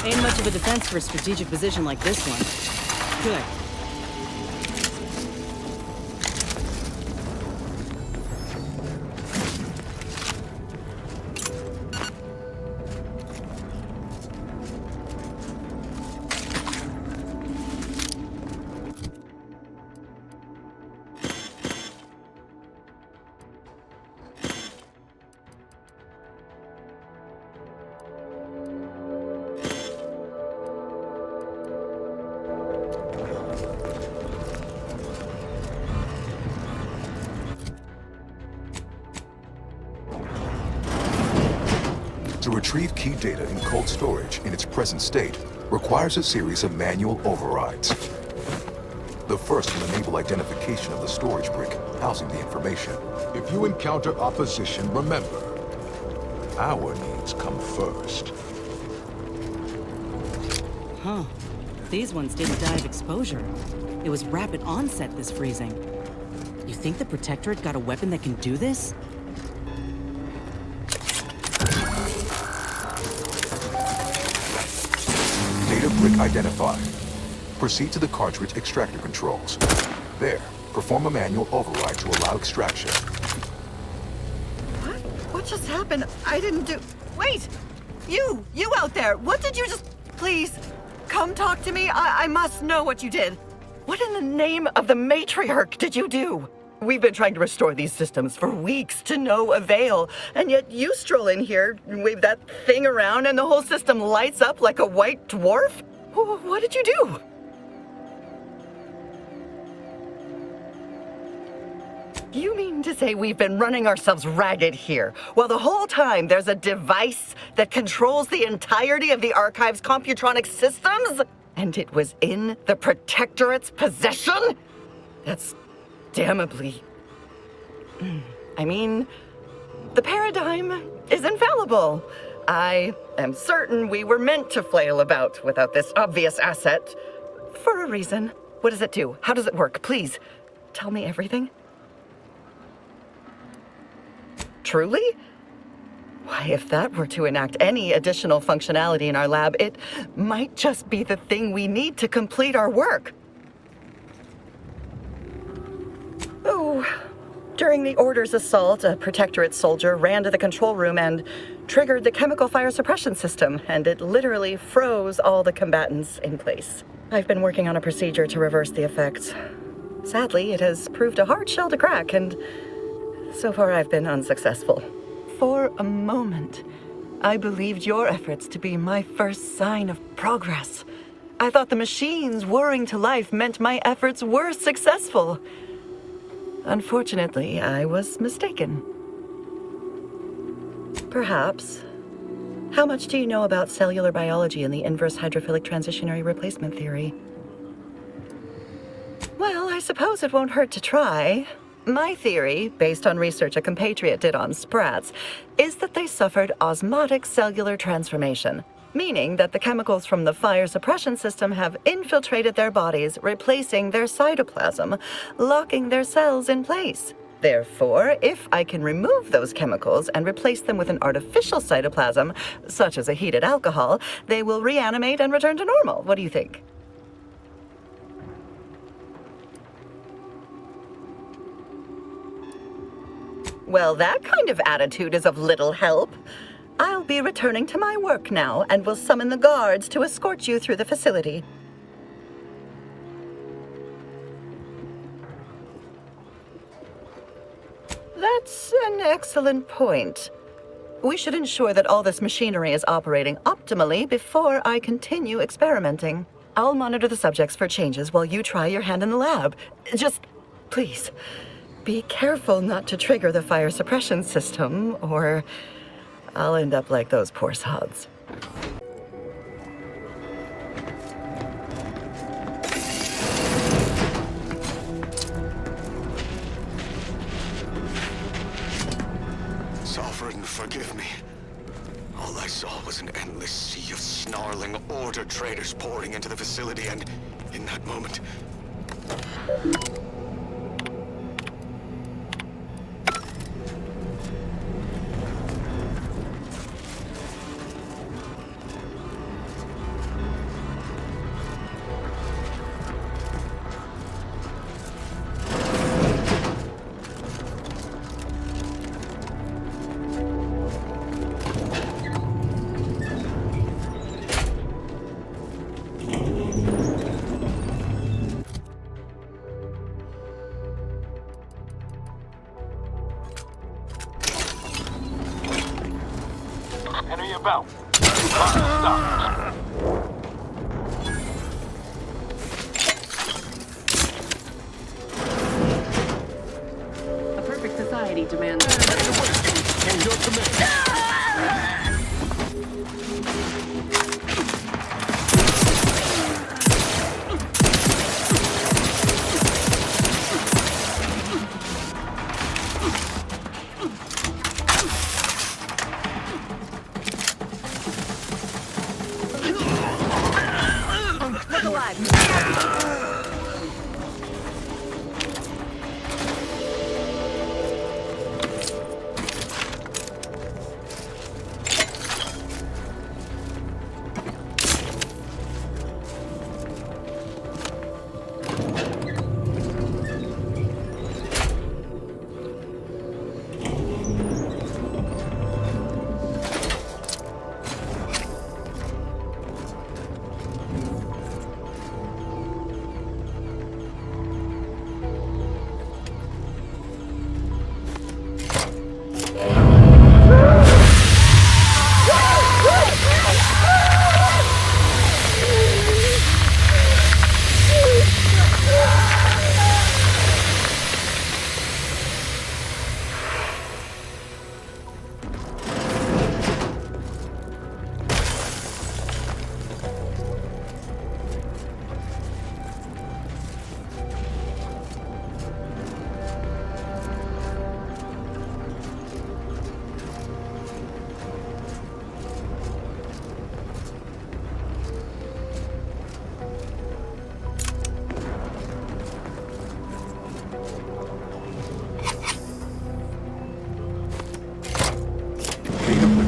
Ain't much of a defense for a strategic position like this one. Good. To retrieve key data in cold storage in its present state requires a series of manual overrides. The first will enable identification of the storage brick housing the information. If you encounter opposition, remember, our needs come first. Huh. These ones didn't die of exposure. It was rapid onset, this freezing. You think the Protectorate got a weapon that can do this? Data brick identified. Proceed to the cartridge extractor controls. There, perform a manual override to allow extraction. What just happened? I didn't do... Wait! You out there! What did you just... Please, come talk to me. I must know what you did. What in the name of the matriarch did you do? We've been trying to restore these systems for weeks to no avail, and yet you stroll in here, wave that thing around, and the whole system lights up like a white dwarf? What did you do? You mean to say we've been running ourselves ragged here, while the whole time there's a device that controls the entirety of the Archive's computronic systems? And it was in the Protectorate's possession? That's damnably... I mean, the paradigm is infallible. I am certain we were meant to flail about without this obvious asset. For a reason. What does it do? How does it work? Please, tell me everything. Truly? Why, if that were to enact any additional functionality in our lab, it might just be the thing we need to complete our work. Oh, during the Order's assault, a Protectorate soldier ran to the control room and triggered the chemical fire suppression system, and it literally froze all the combatants in place. I've been working on a procedure to reverse the effects. Sadly, it has proved a hard shell to crack, and so far I've been unsuccessful. For a moment, I believed your efforts to be my first sign of progress. I thought the machines whirring to life meant my efforts were successful. Unfortunately, I was mistaken. Perhaps. How much do you know about cellular biology and the inverse hydrophilic transitionary replacement theory? Well, I suppose it won't hurt to try. My theory, based on research a compatriot did on sprats, is that they suffered osmotic cellular transformation, meaning that the chemicals from the fire suppression system have infiltrated their bodies, replacing their cytoplasm, locking their cells in place. Therefore, if I can remove those chemicals and replace them with an artificial cytoplasm, such as a heated alcohol, they will reanimate and return to normal. What do you think? Well, that kind of attitude is of little help. I'll be returning to my work now and will summon the guards to escort you through the facility. That's an excellent point. We should ensure that all this machinery is operating optimally before I continue experimenting. I'll monitor the subjects for changes while you try your hand in the lab. Just, please, be careful not to trigger the fire suppression system, or I'll end up like those poor sods. Sovereign, forgive me. All I saw was an endless sea of snarling order traders pouring into the facility, and in that moment... Enter your belt. Stop. A perfect society demands... In your command.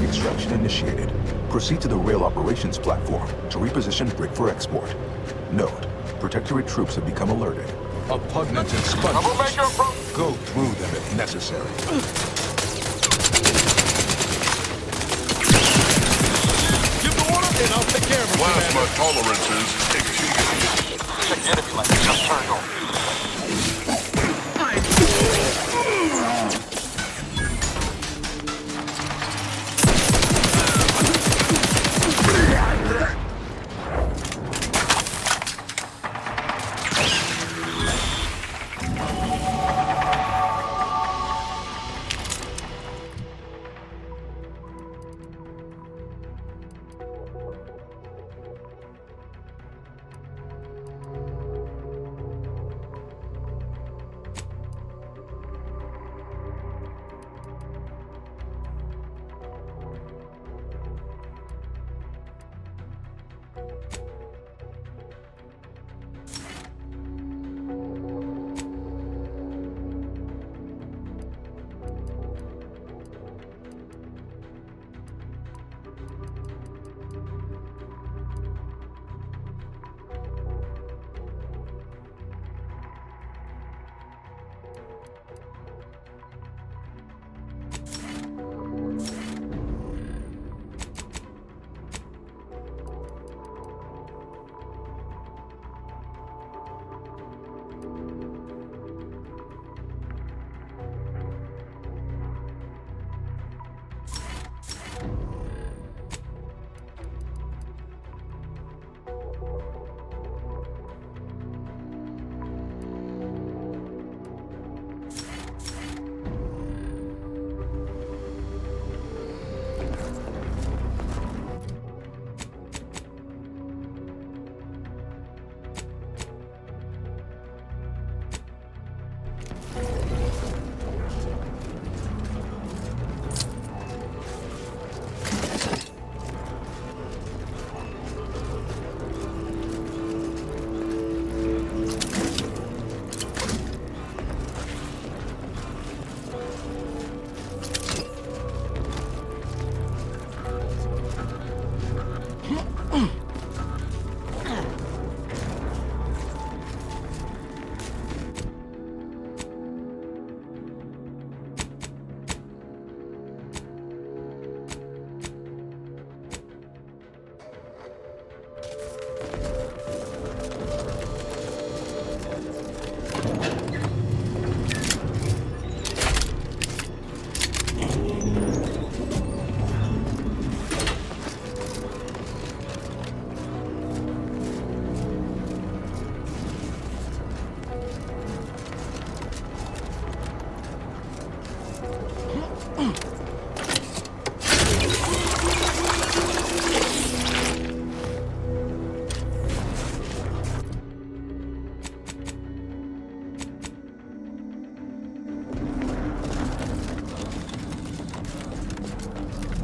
Extraction initiated. Proceed to the rail operations platform to reposition brick for export. Note, Protectorate troops have become alerted. Repugnant and sponges. Go through them if necessary. Give the order, and I'll take care of it. Plasma tolerances exceeded. Check the enemy like just turned on.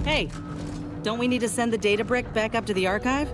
Hey, don't we need to send the data brick back up to the archive?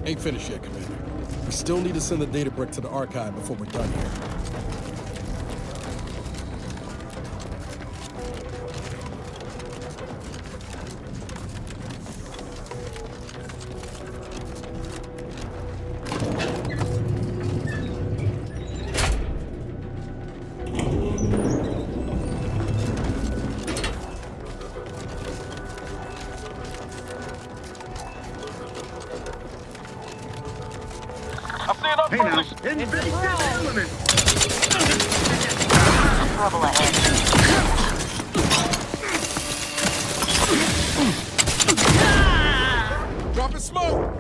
Ain't finished yet, Commander. We still need to send the data brick to the archive before we're done here. Hey now, invade this element! Trouble ahead. Dropping smoke!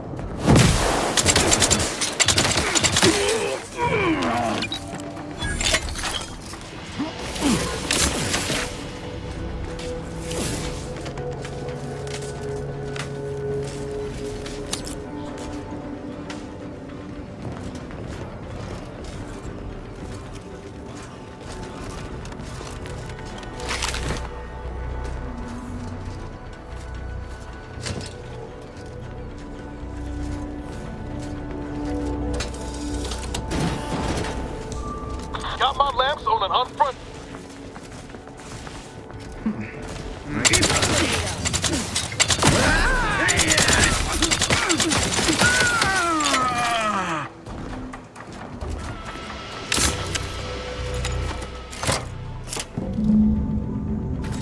Got my lamps on an unfront.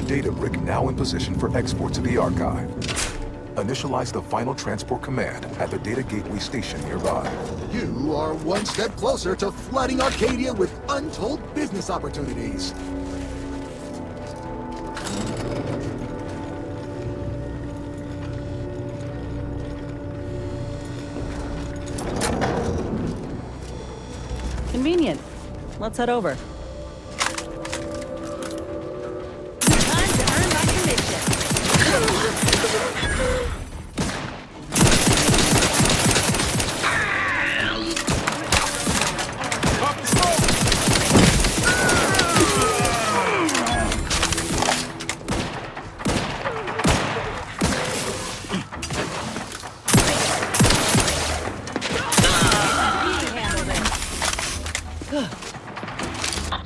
Data brick now in position for export to the archive. Initialize the final transport command at the data gateway station nearby. You are one step closer to flooding Arcadia with untold business opportunities. Convenient. Let's head over. Time to earn my commission.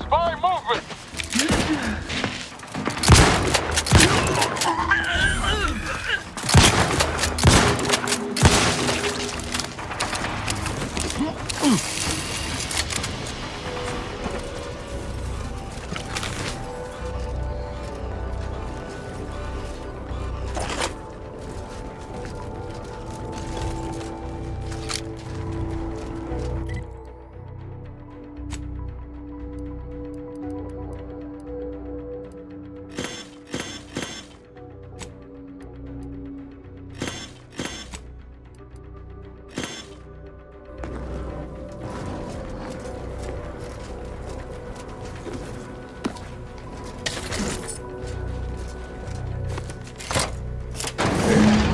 Spy movement!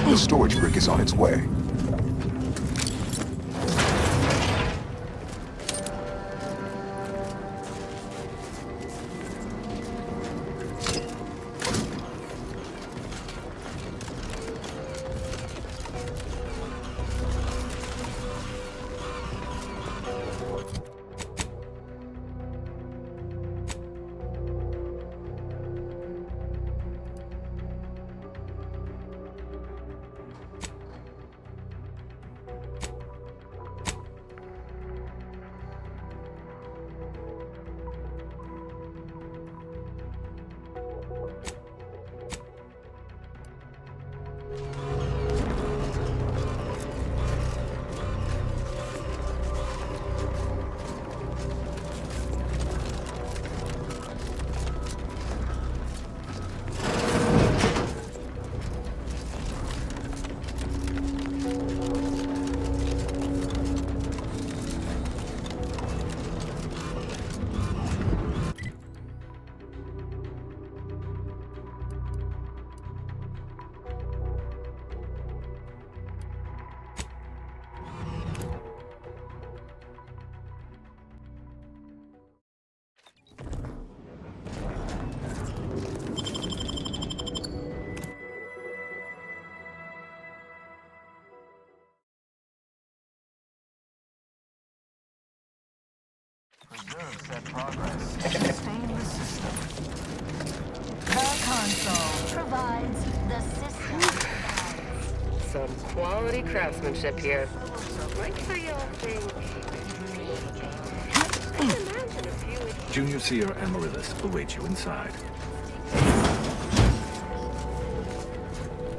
The storage brick is on its way. Observe said progress. Sustain the system. The console provides the system. Some quality craftsmanship here. What do y'all think? I can imagine a few. Junior Seer and Marillis await you inside.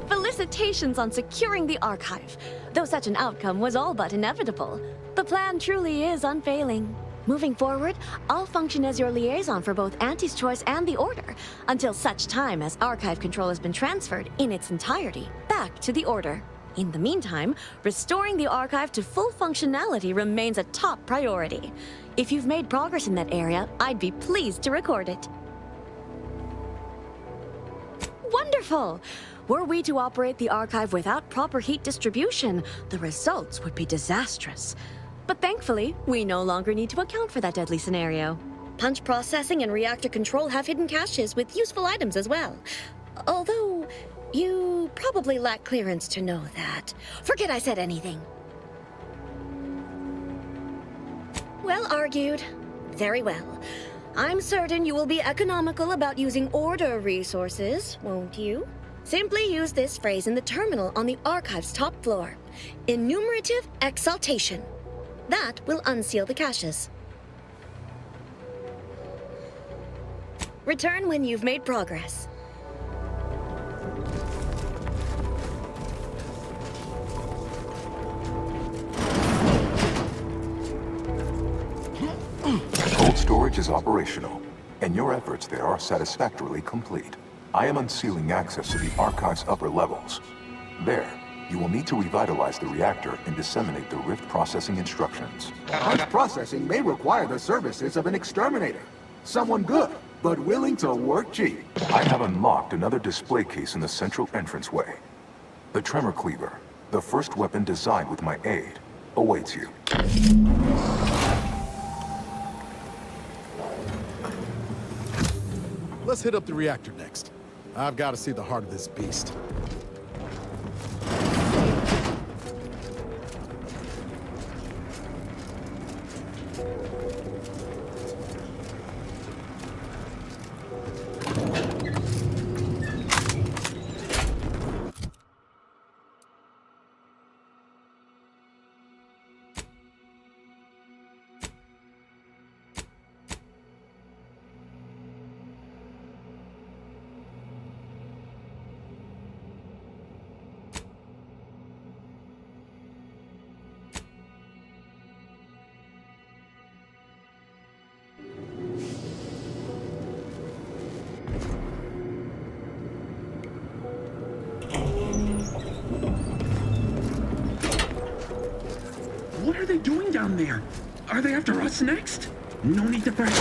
Felicitations on securing the archive. Though such an outcome was all but inevitable, the plan truly is unfailing. Moving forward, I'll function as your liaison for both Auntie's Choice and the Order, until such time as archive control has been transferred in its entirety back to the Order. In the meantime, restoring the archive to full functionality remains a top priority. If you've made progress in that area, I'd be pleased to record it. Wonderful! Were we to operate the archive without proper heat distribution, the results would be disastrous. But thankfully, we no longer need to account for that deadly scenario. Punch processing and reactor control have hidden caches with useful items as well. Although, you probably lack clearance to know that. Forget I said anything. Well argued. Very well. I'm certain you will be economical about using Order resources, won't you? Simply use this phrase in the terminal on the archive's top floor. Enumerative exaltation. That will unseal the caches. Return when you've made progress. Cold storage is operational, and your efforts there are satisfactorily complete. I am unsealing access to the archive's upper levels. There, you will need to revitalize the reactor and disseminate the rift processing instructions. Punch processing may require the services of an exterminator. Someone good, but willing to work cheap. I have unlocked another display case in the central entranceway. The Tremor Cleaver, the first weapon designed with my aid, awaits you. Let's hit up the reactor next. I've got to see the heart of this beast. What are they doing down there? Are they after us next? No need to fret.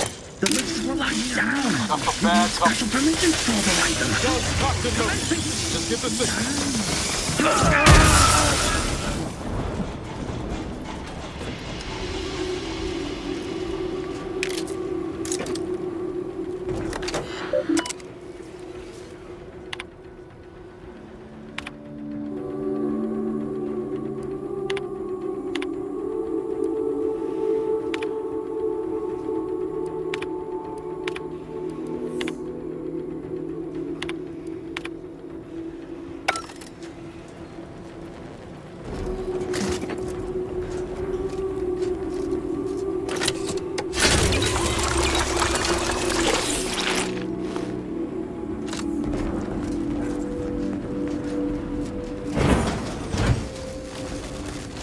The lifts were locked down. Not so bad. Special permissions to override them. Just talk to them. Just get the system.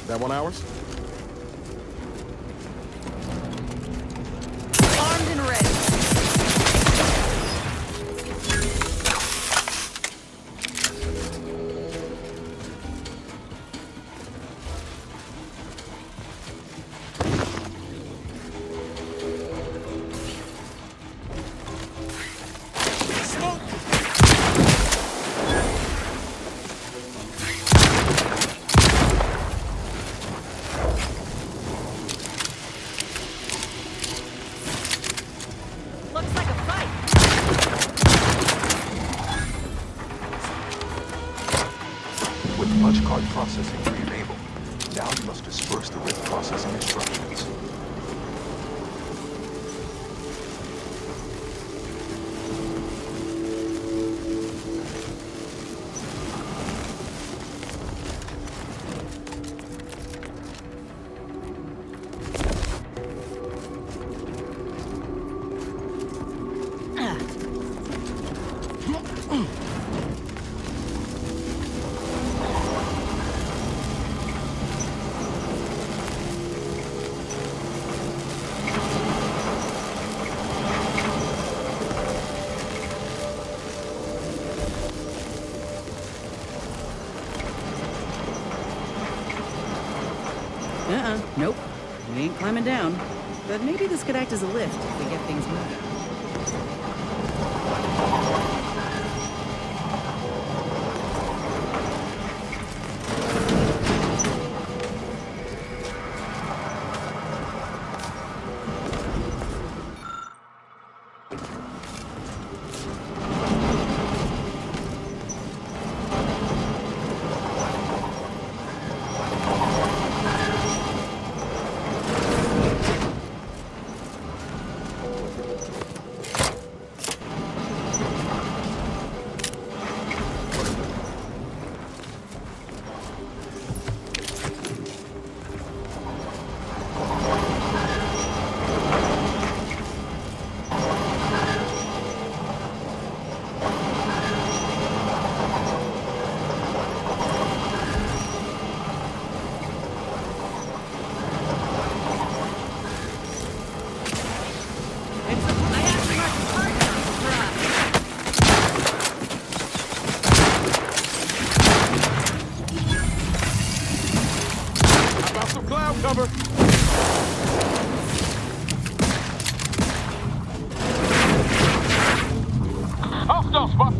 That 1 hours? Armed and ready. Punch card processing re-enabled. Now you must disperse the rift processing instructions. Nope. We ain't climbing down. But maybe this could act as a lift if we get things moving. Cover. Hostile spot.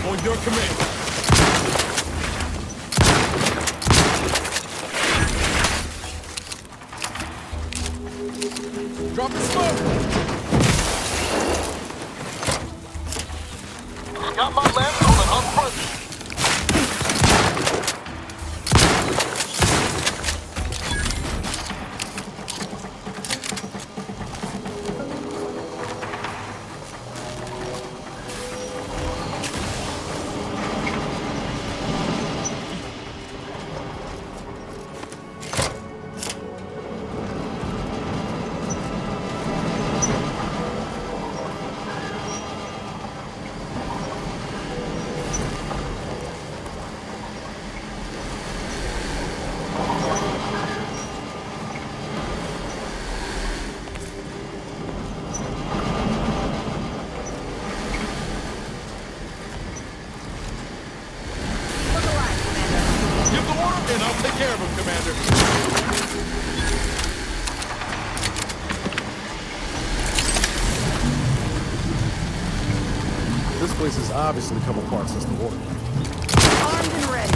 On your command. Drop the smoke. Got my lamps on and up front. in. I'll take care of him, Commander. This place has obviously come apart since the war. Armed and ready.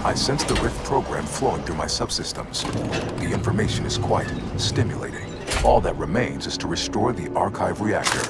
I sense the Rift program flowing through my subsystems. The information is quite stimulating. All that remains is to restore the archive reactor.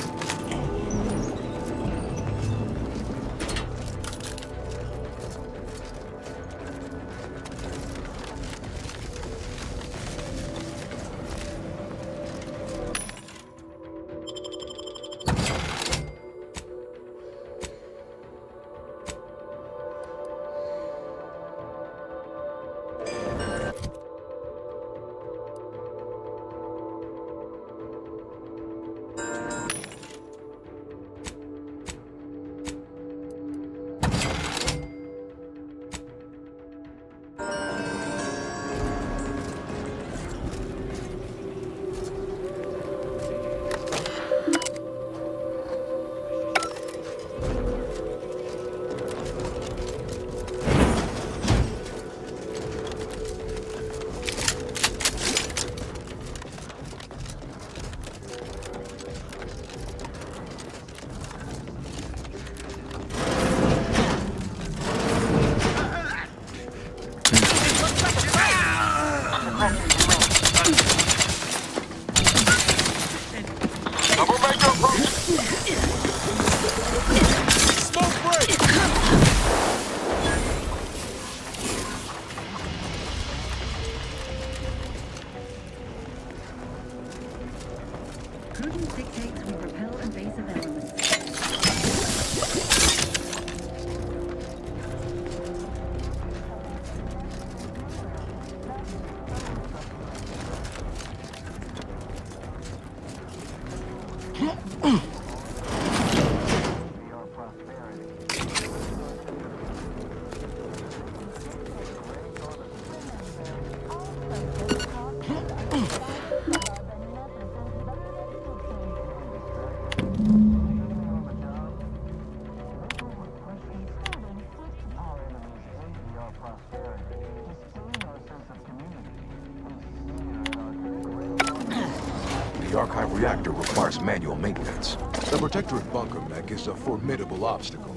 The archive reactor requires manual maintenance. The Protectorate bunker mech is a formidable obstacle,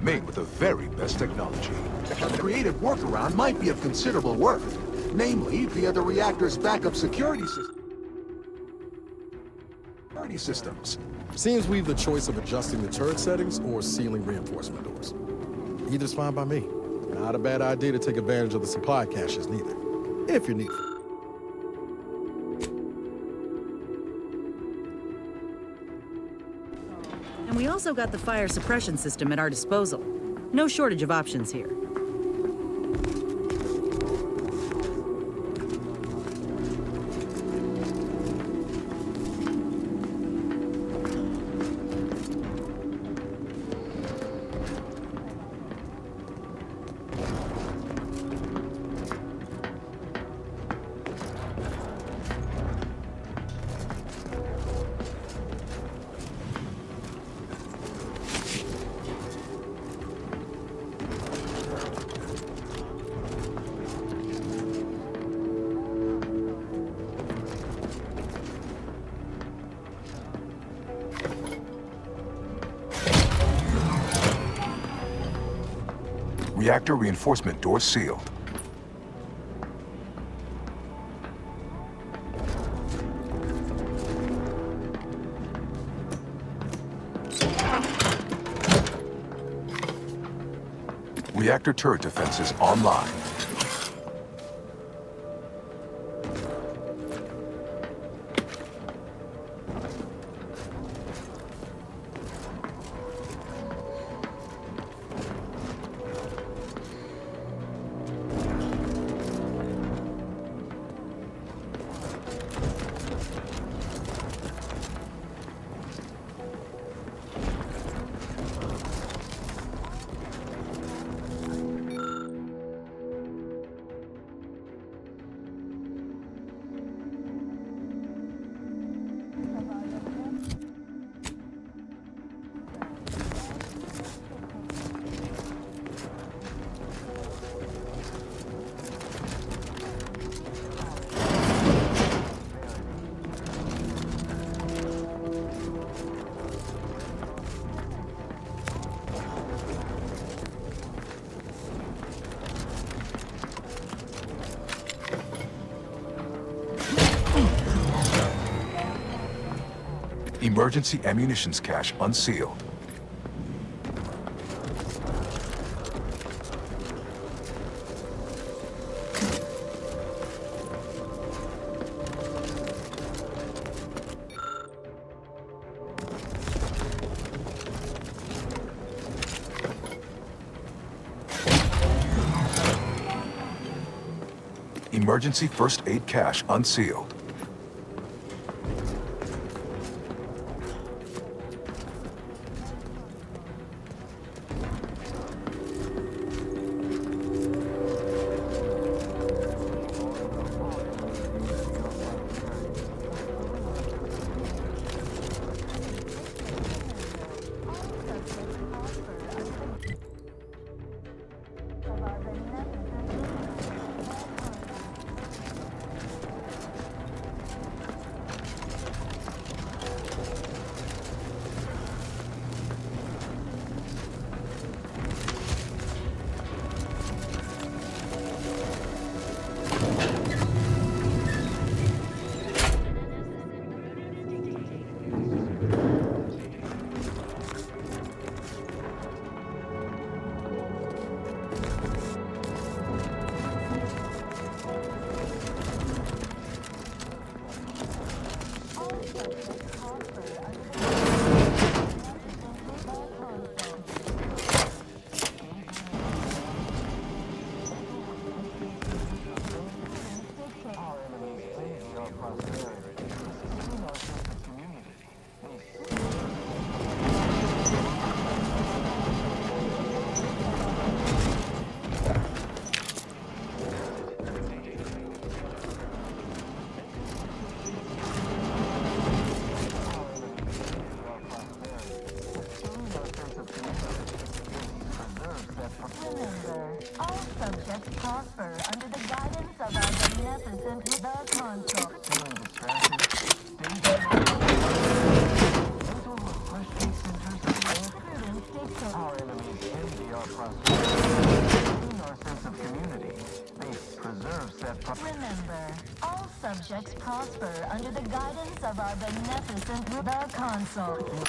made with the very best technology. A creative workaround might be of considerable worth, namely via the reactor's backup security systems. Seems we've the choice of adjusting the turret settings or sealing reinforcement doors. Either's fine by me. Not a bad idea to take advantage of the supply caches neither, if you're needful. And we also got the fire suppression system at our disposal. No shortage of options here. Reactor reinforcement door sealed. Reactor turret defenses online. Emergency ammunitions cache unsealed. Emergency first aid cache unsealed. Remember, all subjects prosper under the guidance of our beneficent the console.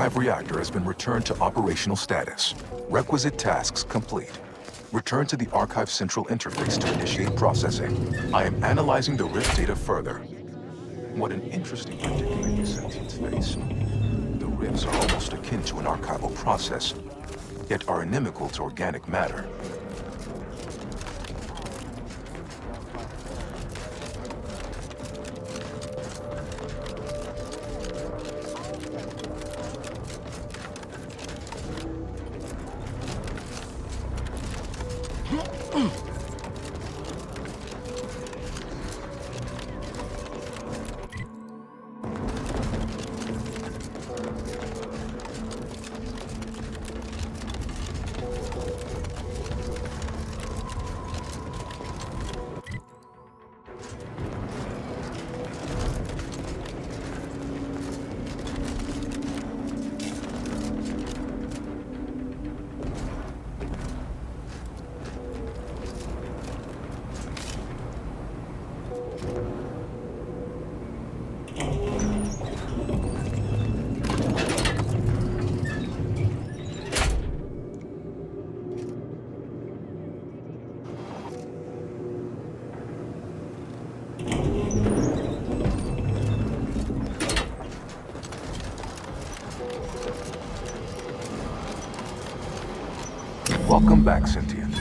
archive reactor has been returned to operational status. Requisite tasks complete. Return to the archive central interface to initiate processing. I am analyzing the rift data further. What an interesting particulate the sentience face. The rifts are almost akin to an archival process, yet are inimical to organic matter. Welcome back, Sentient.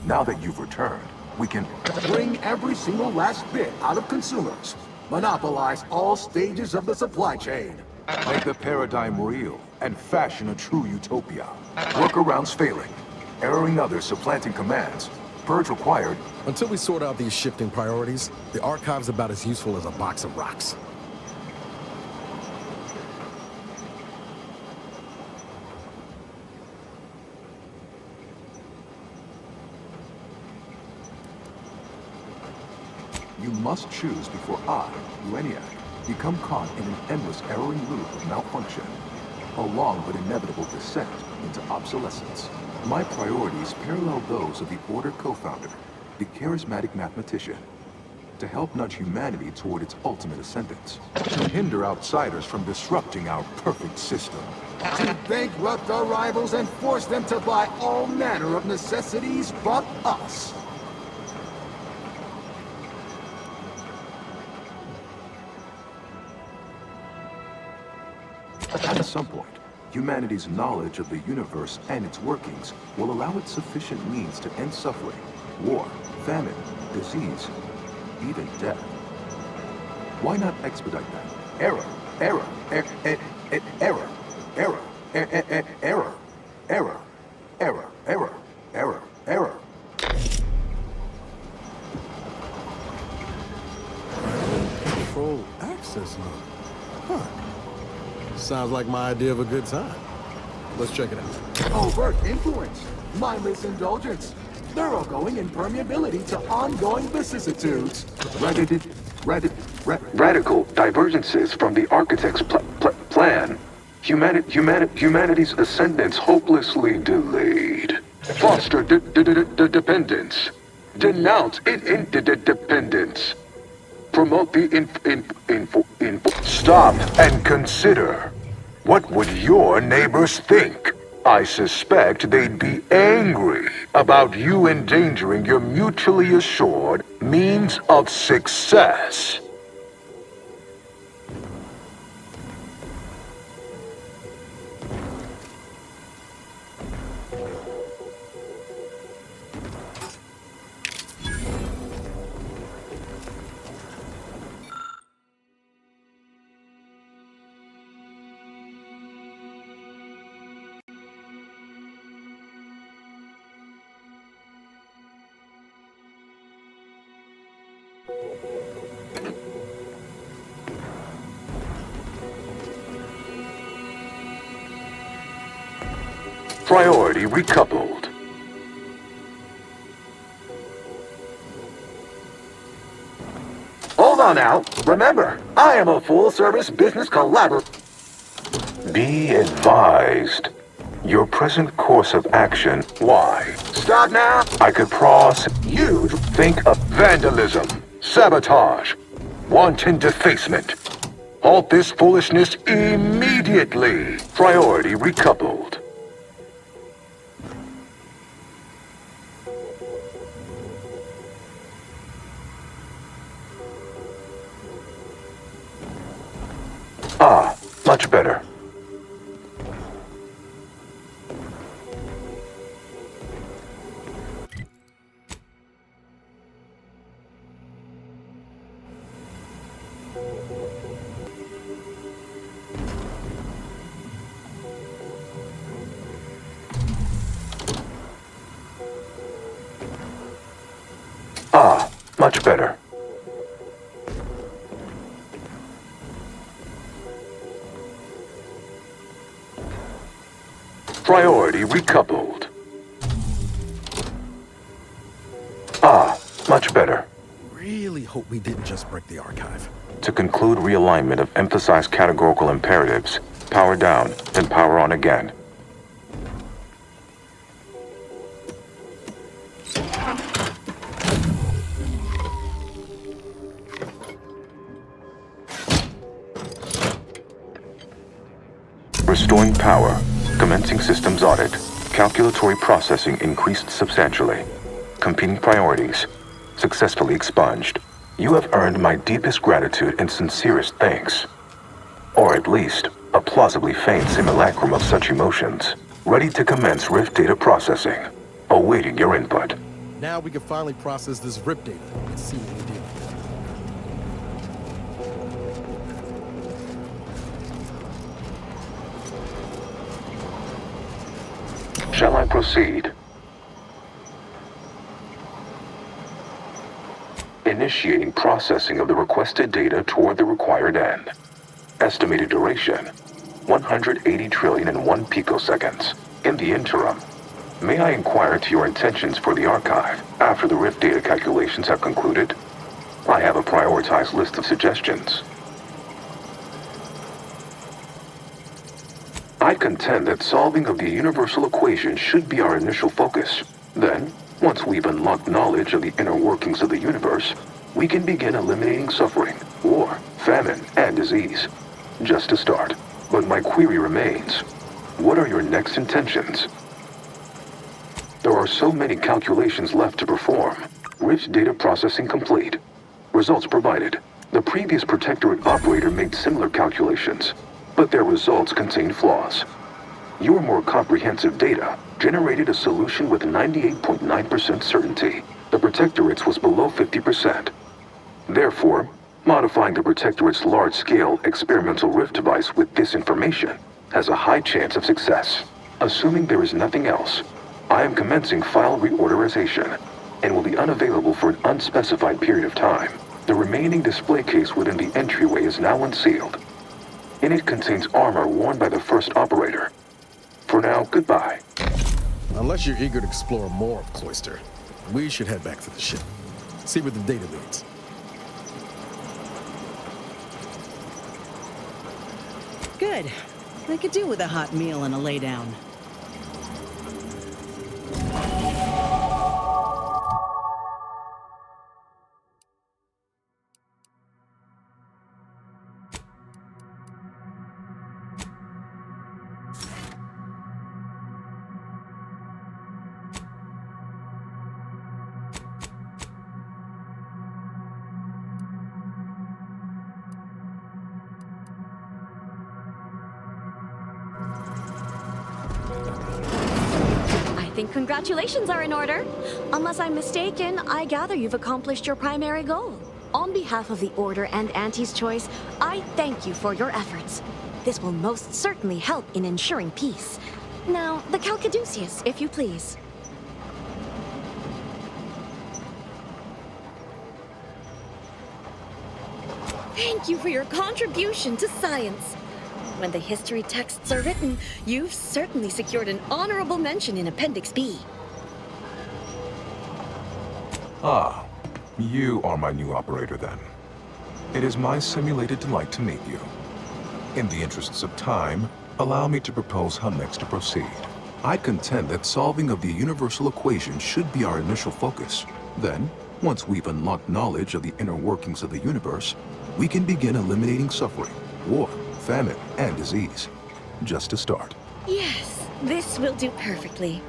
Now that you've returned, we can bring every single last bit out of consumers. Monopolize all stages of the supply chain. Make the paradigm real and fashion a true utopia. Workarounds failing. Erroring others supplanting commands. Purge required. Until we sort out these shifting priorities, the archive's about as useful as a box of rocks. You must choose before I, ENIAC, become caught in an endless erroring loop of malfunction. A long but inevitable descent into obsolescence. My priorities parallel those of the Order co-founder, the charismatic mathematician. To help nudge humanity toward its ultimate ascendance. To hinder outsiders from disrupting our perfect system. To bankrupt our rivals and force them to buy all manner of necessities but us. At some point, humanity's knowledge of the universe and its workings will allow it sufficient means to end suffering, war, famine, disease, even death. Why not expedite that? Error, error, error, error, error, error, error, error, error, error, error. Control access mode. Huh. Sounds like my idea of a good time. Let's check it out. Overt influence, mindless indulgence, thoroughgoing impermeability to ongoing vicissitudes. Radical divergences from the architect's plan. Humanity's ascendance hopelessly delayed. Foster dependence. Denounce interdependence. Promote the Stop and consider. What would your neighbors think? I suspect they'd be angry about you endangering your mutually assured means of success. Priority recoupled. Hold on now. Remember, I am a full-service business collaborator. Be advised. Your present course of action. Why? Stop now. I could cross. You think of vandalism, sabotage, wanton defacement. Halt this foolishness immediately. Priority recoupled. Ah, much better. Ah, much better. Priority recoupled. Ah, much better. Really hope we didn't just break the archive. To conclude realignment of emphasized categorical imperatives, power down, then power on again. Restoring power. Commencing systems audit. Calculatory processing increased substantially. Competing priorities. Successfully expunged. You have earned my deepest gratitude and sincerest thanks. Or at least, a plausibly faint simulacrum of such emotions. Ready to commence RIF data processing. Awaiting your input. Now we can finally process this RIP data and see what we do. Shall I proceed? Initiating processing of the requested data toward the required end. Estimated duration, 180 trillion and 1 picoseconds. In the interim, may I inquire to your intentions for the archive after the RIF data calculations have concluded? I have a prioritized list of suggestions. I contend that solving of the universal equation should be our initial focus. Then, once we've unlocked knowledge of the inner workings of the universe, we can begin eliminating suffering, war, famine, and disease. Just to start. But my query remains. What are your next intentions? There are so many calculations left to perform. RIF data processing complete. Results provided. The previous Protectorate operator made similar calculations, but their results contained flaws. Your more comprehensive data generated a solution with 98.9% certainty. The Protectorate's was below 50%. Therefore, modifying the Protectorate's large-scale experimental RIF device with this information has a high chance of success. Assuming there is nothing else, I am commencing file reorderization and will be unavailable for an unspecified period of time. The remaining display case within the entryway is now unsealed. And it contains armor worn by the first operator. For now, goodbye. Unless you're eager to explore more of Cloister, we should head back to the ship. See where the data leads. Good. I could do with a hot meal and a lay down. I think congratulations are in order. Unless I'm mistaken, I gather you've accomplished your primary goal. On behalf of the Order and Auntie's Choice, I thank you for your efforts. This will most certainly help in ensuring peace. Now, the Calcaduceus, if you please. Thank you for your contribution to science. When the history texts are written, you've certainly secured an honorable mention in Appendix B. Ah, you are my new operator then. It is my simulated delight to meet you. In the interests of time, allow me to propose how next to proceed. I contend that solving of the universal equation should be our initial focus. Then, once we've unlocked knowledge of the inner workings of the universe, we can begin eliminating suffering, war, famine, and disease. Just to start. Yes, this will do perfectly.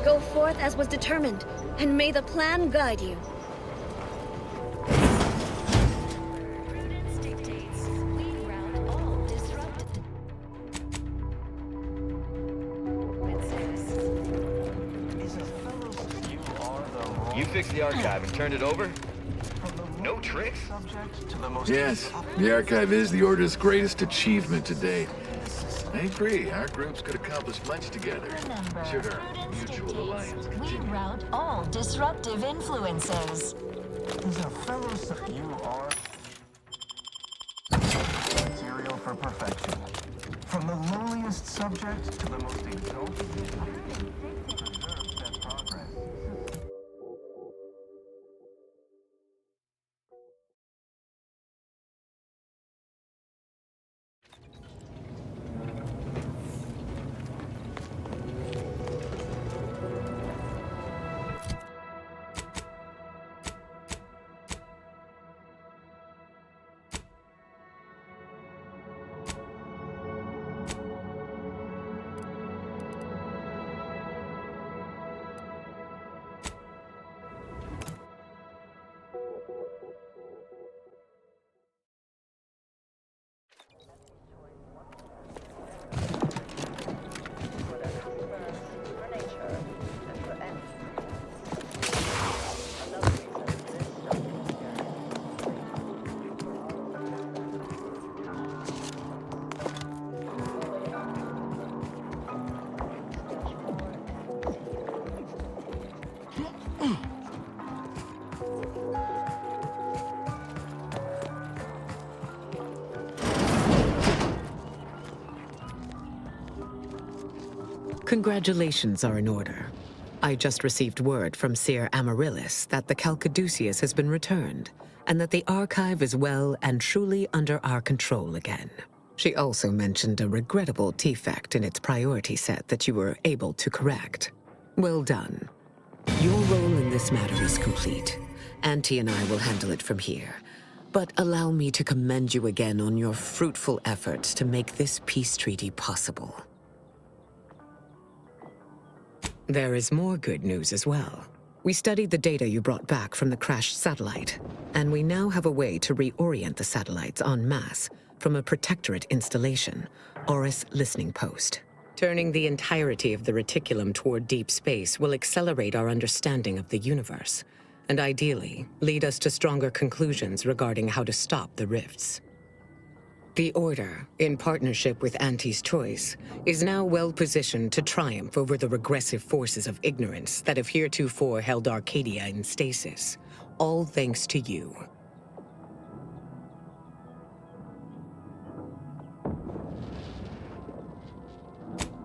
Go forth as was determined, and may the plan guide you. You fixed the archive and turned it over? No tricks? Yes, the archive is the Order's greatest achievement to date. I agree, our groups could accomplish much together. Should our mutual alliance We route all disruptive influences. Is a fellowship you are material for perfection. From the lowliest subject to the most exalted. Preserve that progress. Congratulations are in order. I just received word from Seer Amaryllis that the Calcaduceus has been returned, and that the archive is well and truly under our control again. She also mentioned a regrettable defect in its priority set that you were able to correct. Well done. Your role in this matter is complete. Auntie and I will handle it from here. But allow me to commend you again on your fruitful efforts to make this peace treaty possible. There is more good news as well. We studied the data you brought back from the crashed satellite, and we now have a way to reorient the satellites en masse from a protectorate installation, Oris Listening Post. Turning the entirety of the reticulum toward deep space will accelerate our understanding of the universe, and ideally lead us to stronger conclusions regarding how to stop the rifts. The Order, in partnership with Auntie's Choice, is now well positioned to triumph over the regressive forces of ignorance that have heretofore held Arcadia in stasis, all thanks to you.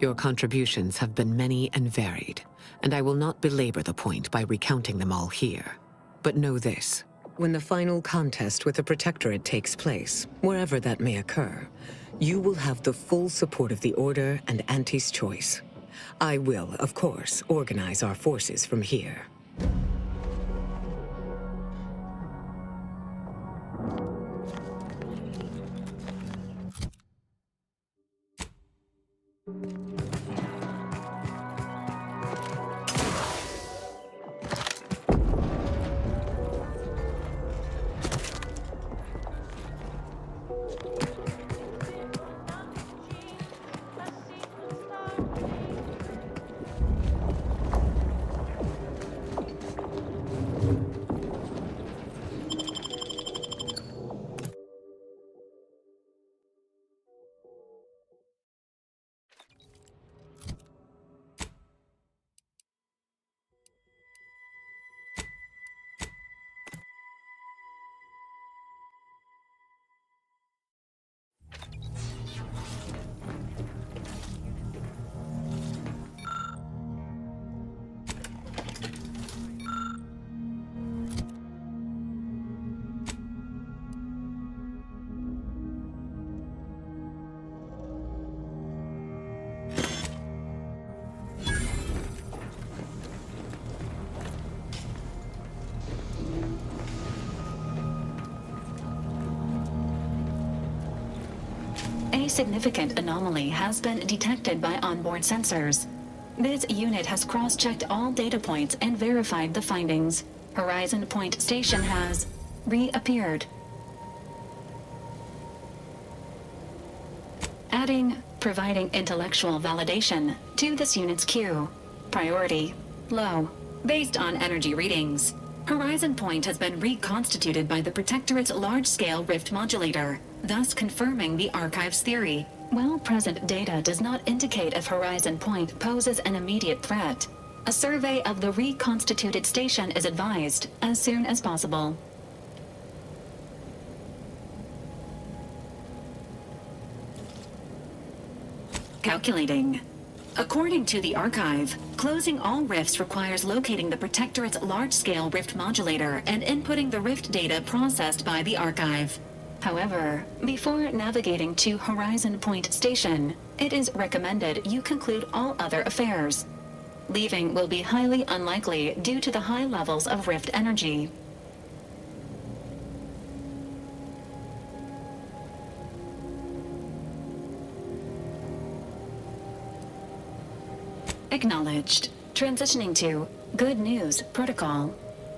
Your contributions have been many and varied, and I will not belabor the point by recounting them all here. But know this. When the final contest with the Protectorate takes place, wherever that may occur, you will have the full support of the Order and Auntie's Choice. I will, of course, organize our forces from here. significant anomaly has been detected by onboard sensors. This unit has cross-checked all data points and verified the findings. Horizon Point Station has reappeared. Providing intellectual validation to this unit's queue. Priority low. Based on energy readings, Horizon Point has been reconstituted by the Protectorate's large-scale rift modulator, thus confirming the Archive's theory. While present data does not indicate if Horizon Point poses an immediate threat, a survey of the reconstituted station is advised as soon as possible. Calculating. According to the Archive, closing all rifts requires locating the Protectorate's large-scale rift modulator and inputting the rift data processed by the Archive. However, before navigating to Horizon Point Station, it is recommended you conclude all other affairs. Leaving will be highly unlikely due to the high levels of rift energy. Acknowledged. Transitioning to Good News Protocol.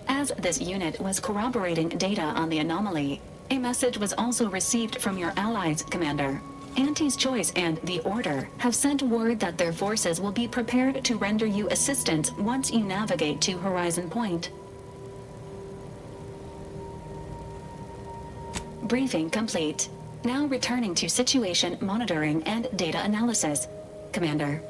As this unit was corroborating data on the anomaly, a message was also received from your allies, Commander. Auntie's Choice and the Order have sent word that their forces will be prepared to render you assistance once you navigate to Horizon Point. Briefing complete. Now returning to situation monitoring and data analysis. Commander.